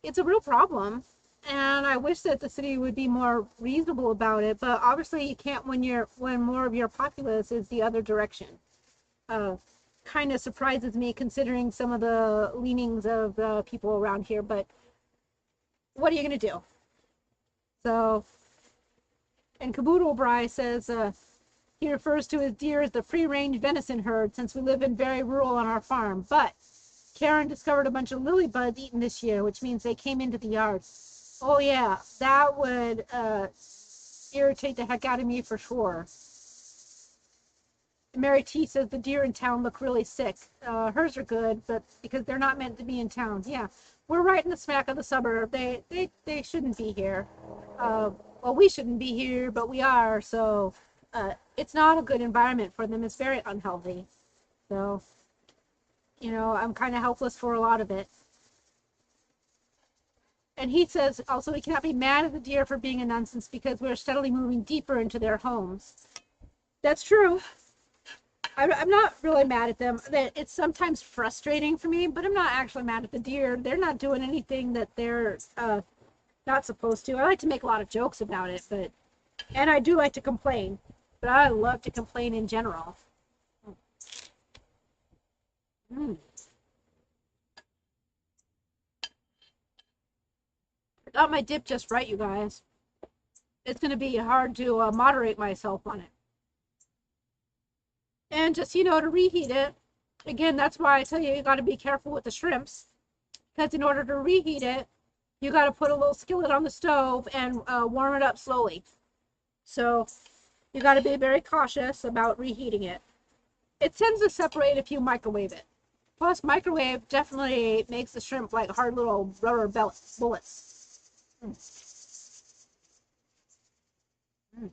it's a real problem. And I wish that the city would be more reasonable about it, but obviously you can't when more of your populace is the other direction. Kind of surprises me considering some of the leanings of the people around here, but what are you gonna do? So, and Caboodle Bry says he refers to his deer as the free-range venison herd since we live in very rural on our farm. But Karen discovered a bunch of lily buds eaten this year, which means they came into the yard. Oh yeah, that would irritate the heck out of me for sure. Mary T says the deer in town look really sick. Hers are good, but because they're not meant to be in town. Yeah, we're right in the smack of the suburb. They shouldn't be here. well, we shouldn't be here, but we are. So it's not a good environment for them. It's very unhealthy. So, you know, I'm kind of helpless for a lot of it. And he says also we cannot be mad at the deer for being a nuisance because we're steadily moving deeper into their homes. That's true. I'm not really mad at them. That it's sometimes frustrating for me, but I'm not actually mad at the deer. They're not doing anything that they're not supposed to. I like to make a lot of jokes about it, and I do like to complain, but I love to complain in general. Mm. I got my dip just right, you guys. It's going to be hard to moderate myself on it. And just, you know, to reheat it, again, that's why I tell you, you got to be careful with the shrimps. Because in order to reheat it, you got to put a little skillet on the stove and warm it up slowly. So you got to be very cautious about reheating it. It tends to separate if you microwave it. Plus, microwave definitely makes the shrimp like hard little rubber bullets. Mm. Mm.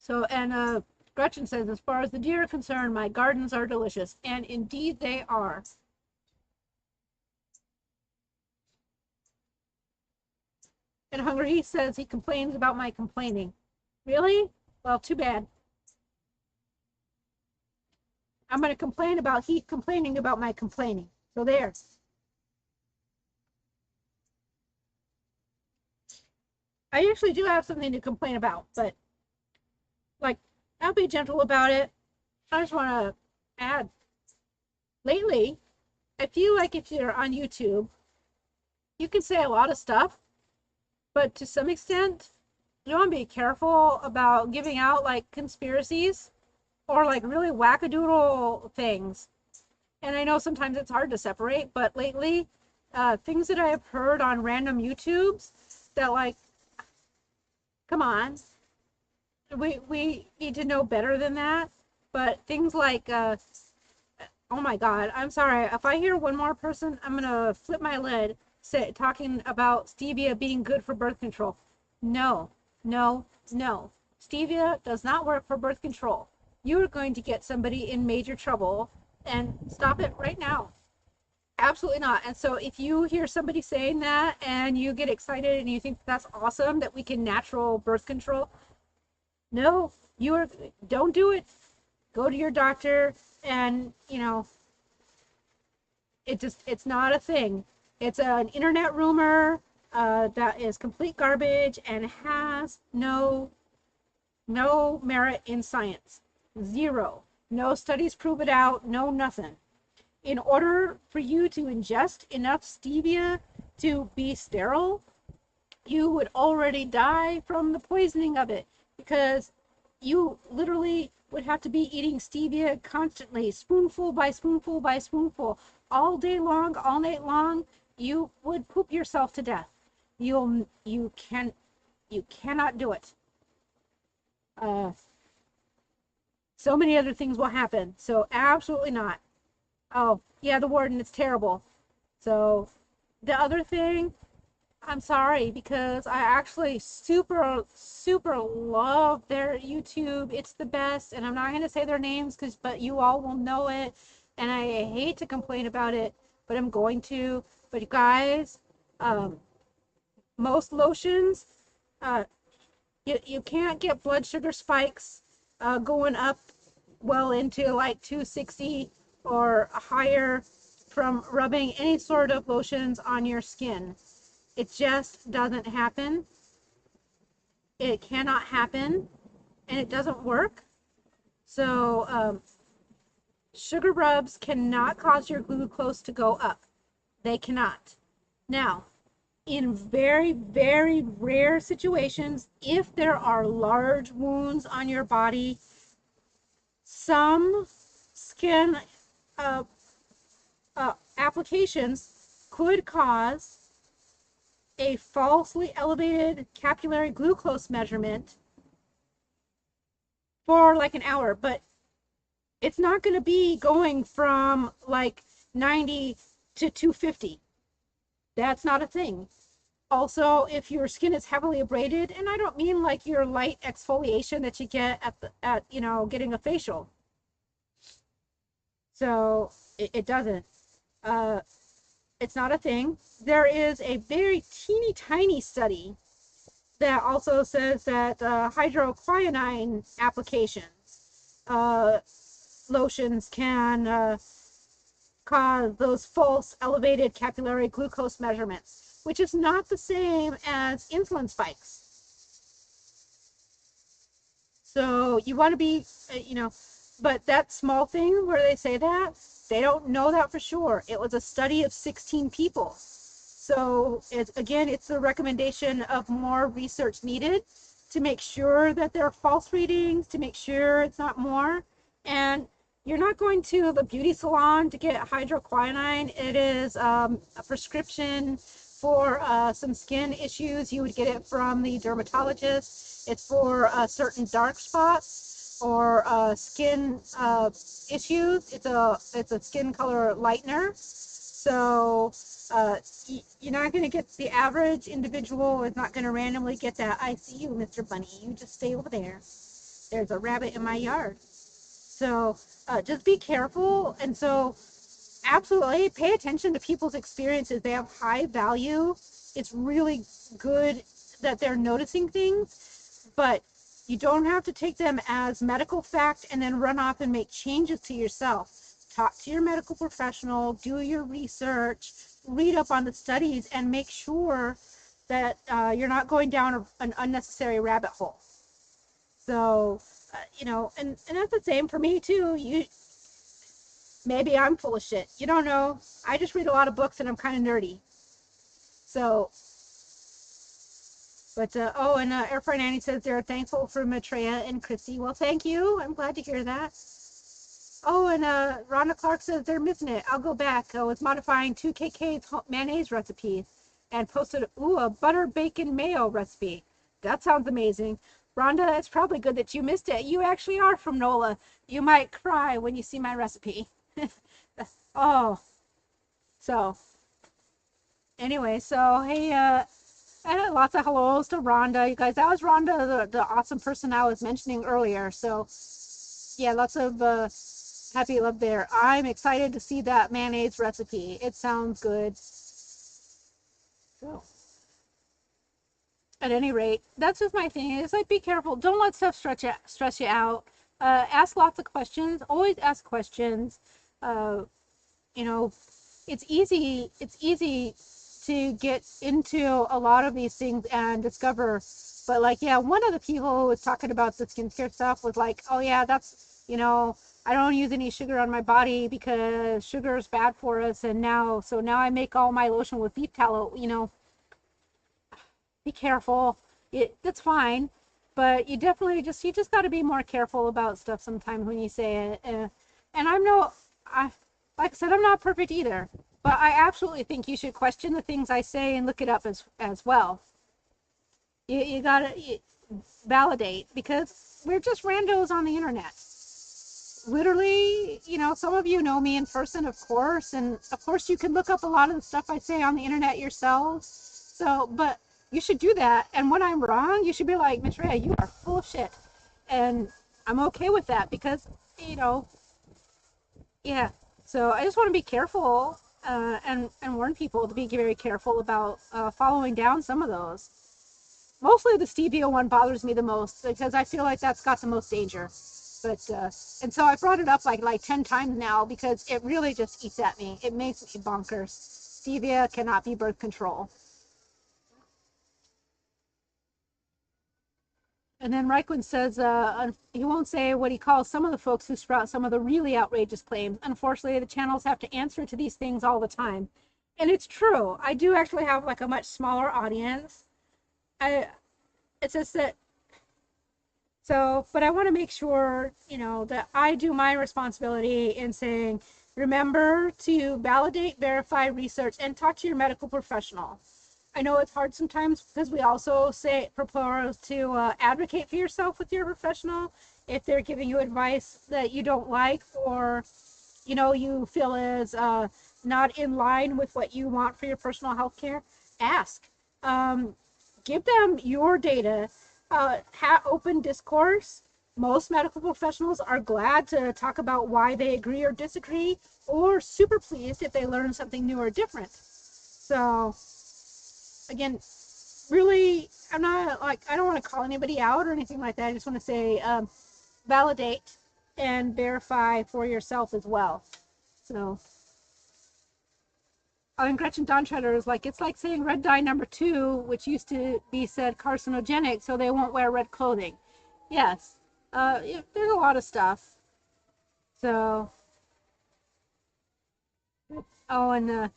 So, and Gretchen says, as far as the deer are concerned, my gardens are delicious. And indeed they are. And Hungry says he complains about my complaining. Really? Well, too bad. I'm going to complain about he complaining about my complaining. So there. I usually do have something to complain about, but like, I'll be gentle about it. I just want to add, lately, I feel like if you're on YouTube, you can say a lot of stuff, but to some extent, you want to be careful about giving out like conspiracies or like really wackadoodle things. And I know sometimes it's hard to separate, but lately, things that I have heard on random YouTubes that like, come on, we need to know better than that. But things like, oh my God, I'm sorry. If I hear one more person, I'm gonna flip my lid talking about stevia being good for birth control. No, no, no. Stevia does not work for birth control. You are going to get somebody in major trouble, and stop it right now. Absolutely not. And so if you hear somebody saying that and you get excited and you think that's awesome that we can natural birth control, no, don't do it. Go to your doctor and, you know, it's not a thing. It's an internet rumor that is complete garbage and has no merit in science. Zero. No studies prove it out. No nothing. In order for you to ingest enough stevia to be sterile, you would already die from the poisoning of it, because you literally would have to be eating stevia constantly, spoonful by spoonful by spoonful, all day long, all night long. You would poop yourself to death. You cannot do it. So many other things will happen. So absolutely not. Oh, yeah, the warden, it's terrible. So the other thing, I'm sorry, because I actually super love their YouTube. It's the best, and I'm not going to say their names but you all will know it, and I hate to complain about it, but I'm going to. But you guys, most lotions, you can't get blood sugar spikes going up well into like 260 or higher from rubbing any sort of lotions on your skin. It just doesn't happen. It cannot happen, and it doesn't work. So sugar rubs cannot cause your glucose to go up. They cannot. Now, in very, very rare situations, if there are large wounds on your body, some skin applications could cause a falsely elevated capillary glucose measurement for like an hour, but it's not going to be going from like 90 to 250. That's not a thing. Also, if your skin is heavily abraded, and I don't mean like your light exfoliation that you get at getting a facial. So it doesn't. Uh, it's not a thing. There is a very teeny tiny study that also says that hydroquinone applications, lotions can cause those false elevated capillary glucose measurements, which is not the same as insulin spikes. So you want to be, but that small thing where they say that, they don't know that for sure. It was a study of 16 people. So it's the recommendation of more research needed to make sure that there are false readings, to make sure it's not more. And you're not going to the beauty salon to get hydroquinone. It is a prescription for some skin issues. You would get it from the dermatologist. It's for certain dark spots or skin issues. It's a skin color lightener. So you're not going to get the average individual is not going to randomly get that. I see you, Mr. Bunny. You just stay over there. There's a rabbit in my yard. So just be careful. And so absolutely pay attention to people's experiences. They have high value. It's really good that they're noticing things, but you don't have to take them as medical fact and then run off and make changes to yourself. Talk to your medical professional, do your research, read up on the studies, and make sure that you're not going down an unnecessary rabbit hole. So, and that's the same for me too. Maybe I'm full of shit. You don't know. I just read a lot of books and I'm kind of nerdy. So, but, and Air Fry Nanny says they're thankful for Maitreya and Chrissy. Well, thank you. I'm glad to hear that. Oh, and Rhonda Clark says they're missing it. I'll go back. I was modifying 2KK's mayonnaise recipe and posted, a butter bacon mayo recipe. That sounds amazing. Rhonda, it's probably good that you missed it. You actually are from NOLA. You might cry when you see my recipe. Oh, so anyway, so hey, I had lots of hellos to Rhonda. You guys, that was Rhonda, the awesome person I was mentioning earlier. So yeah, lots of happy love there. I'm excited to see that mayonnaise recipe. It sounds good. So at any rate, that's just my thing. It's like, be careful. Don't let stuff stress you out. Ask lots of questions. Always ask questions. It's easy to get into a lot of these things and discover, but like, yeah, one of the people who was talking about the skincare stuff was like, oh yeah, that's, I don't use any sugar on my body because sugar is bad for us, and now I make all my lotion with beef tallow. Be careful. That's fine, but you just got to be more careful about stuff sometimes when you say it. And like I said, I'm not perfect either, but I absolutely think you should question the things I say and look it up as well. You gotta validate, because we're just randos on the internet. Literally, some of you know me in person, of course, and of course you can look up a lot of the stuff I say on the internet yourselves. So, but you should do that. And when I'm wrong, you should be like, Maitreya, you are full of shit. And I'm okay with that because, yeah. So I just want to be careful and warn people to be very careful about following down some of those. Mostly the stevia one bothers me the most because I feel like that's got the most danger. But and so I brought it up like 10 times now because it really just eats at me. It makes me bonkers. Stevia cannot be birth control. And then Reichwin says he won't say what he calls some of the folks who sprout some of the really outrageous claims. Unfortunately, the channels have to answer to these things all the time. And it's true. I do actually have like a much smaller audience. It's just that, but I want to make sure, that I do my responsibility in saying, remember to validate, verify, research, and talk to your medical professional. I know it's hard sometimes because we also propose to advocate for yourself with your professional if they're giving you advice that you don't like, or you feel is not in line with what you want for your personal health care, ask. Give them your data. Open discourse. Most medical professionals are glad to talk about why they agree or disagree, or super pleased if they learn something new or different. So, again, really, I'm not like, I don't want to call anybody out or anything like that. I just want to say, validate and verify for yourself as well. So, and Gretchen Donshredder is like, it's like saying red dye number 2, which used to be said carcinogenic, so they won't wear red clothing. Yes, yeah, there's a lot of stuff. So, oh, and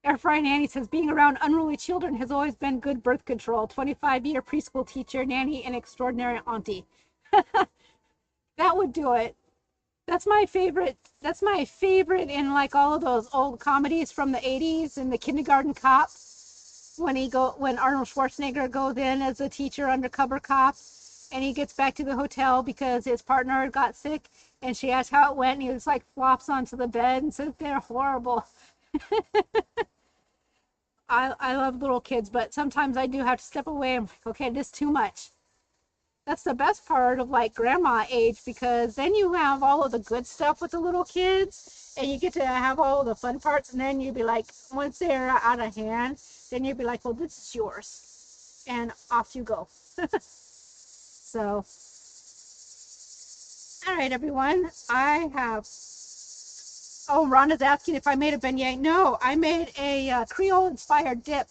Air Fry Nanny says, being around unruly children has always been good birth control. 25-year preschool teacher, nanny, and extraordinary auntie. That would do it. That's my favorite. That's my favorite in like all of those old comedies from the 80s and the Kindergarten Cop. When Arnold Schwarzenegger goes in as a teacher undercover cop, and he gets back to the hotel because his partner got sick, and she asks how it went, and he just like flops onto the bed and says they're horrible. I love little kids, but sometimes I do have to step away. I'm like, okay, this is too much. That's the best part of like grandma age, because then you have all of the good stuff with the little kids and you get to have all of the fun parts, and then you'd be like, once they're out of hand, then you'd be like, well, this is yours, and off you go. So, all right, everyone, I have, oh, Rhonda's asking if I made a beignet. No, I made a Creole Inspired Dip.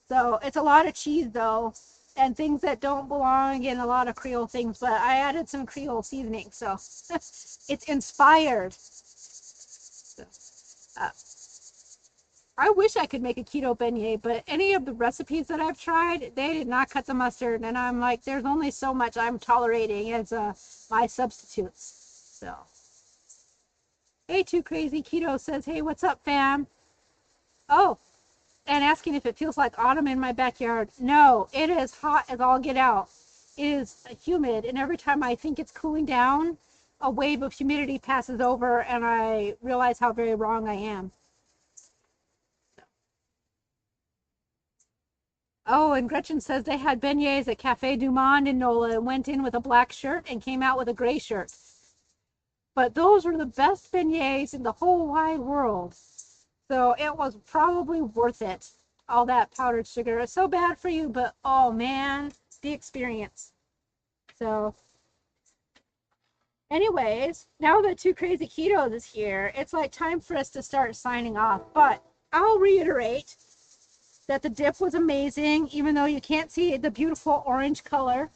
So it's a lot of cheese though, and things that don't belong in a lot of Creole things, but I added some Creole seasoning, so it's inspired. So, I wish I could make a keto beignet, but any of the recipes that I've tried, they did not cut the mustard, and I'm like, there's only so much I'm tolerating as my substitutes. So, hey, Too Crazy Keto says, hey, what's up, fam? Oh, and asking if it feels like autumn in my backyard. No, it is hot as all get out. It is humid, and every time I think it's cooling down, a wave of humidity passes over, and I realize how very wrong I am. Oh, and Gretchen says they had beignets at Cafe Du Monde in NOLA and went in with a black shirt and came out with a gray shirt. But those were the best beignets in the whole wide world. So it was probably worth it. All that powdered sugar is so bad for you, but oh man, the experience. So anyways, now that Too Crazy Ketos is here, it's like time for us to start signing off. But I'll reiterate that the dip was amazing, even though you can't see the beautiful orange color.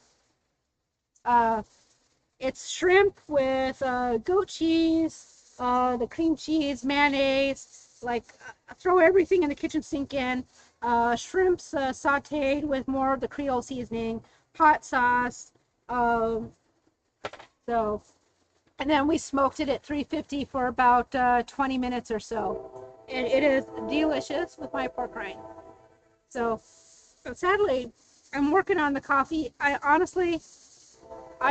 It's shrimp with goat cheese, the cream cheese, mayonnaise, like throw everything in the kitchen sink in. Shrimps sauteed with more of the Creole seasoning, hot sauce. So, and then we smoked it at 350 for about 20 minutes or so. And it is delicious with my pork rind. So, sadly, I'm working on the coffee. I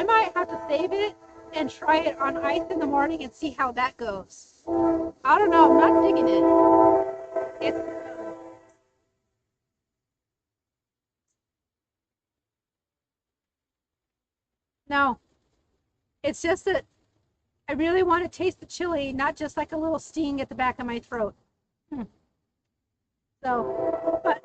might have to save it and try it on ice in the morning and see how that goes. I don't know. I'm not digging it. No, it's just that I really want to taste the chili, not just like a little sting at the back of my throat. So, but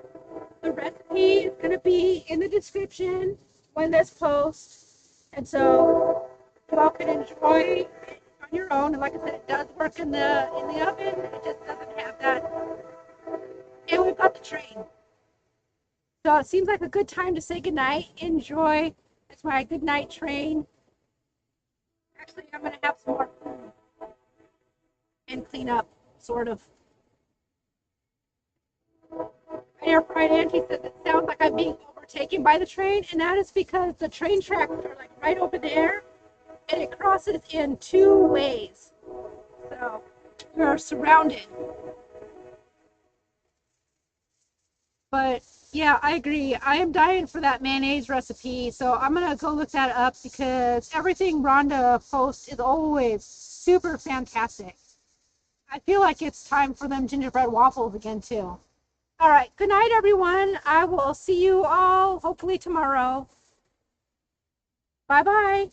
the recipe is going to be in the description when this posts, and so you all can enjoy it on your own. And like I said, it does work in the oven. It just doesn't have that. And we've got the train. So it seems like a good time to say goodnight. Enjoy. It's my good night train. Actually, I'm going to have some more food and clean up, sort of. Air Fried Auntie says it sounds like I'm being overtaken by the train, and that is because the train tracks are like right over there, and it crosses in two ways. So we're surrounded. But yeah, I agree. I am dying for that mayonnaise recipe, so I'm gonna go look that up because everything Rhonda posts is always super fantastic. I feel like it's time for them gingerbread waffles again too. All right, good night, everyone. I will see you all hopefully tomorrow. Bye-bye.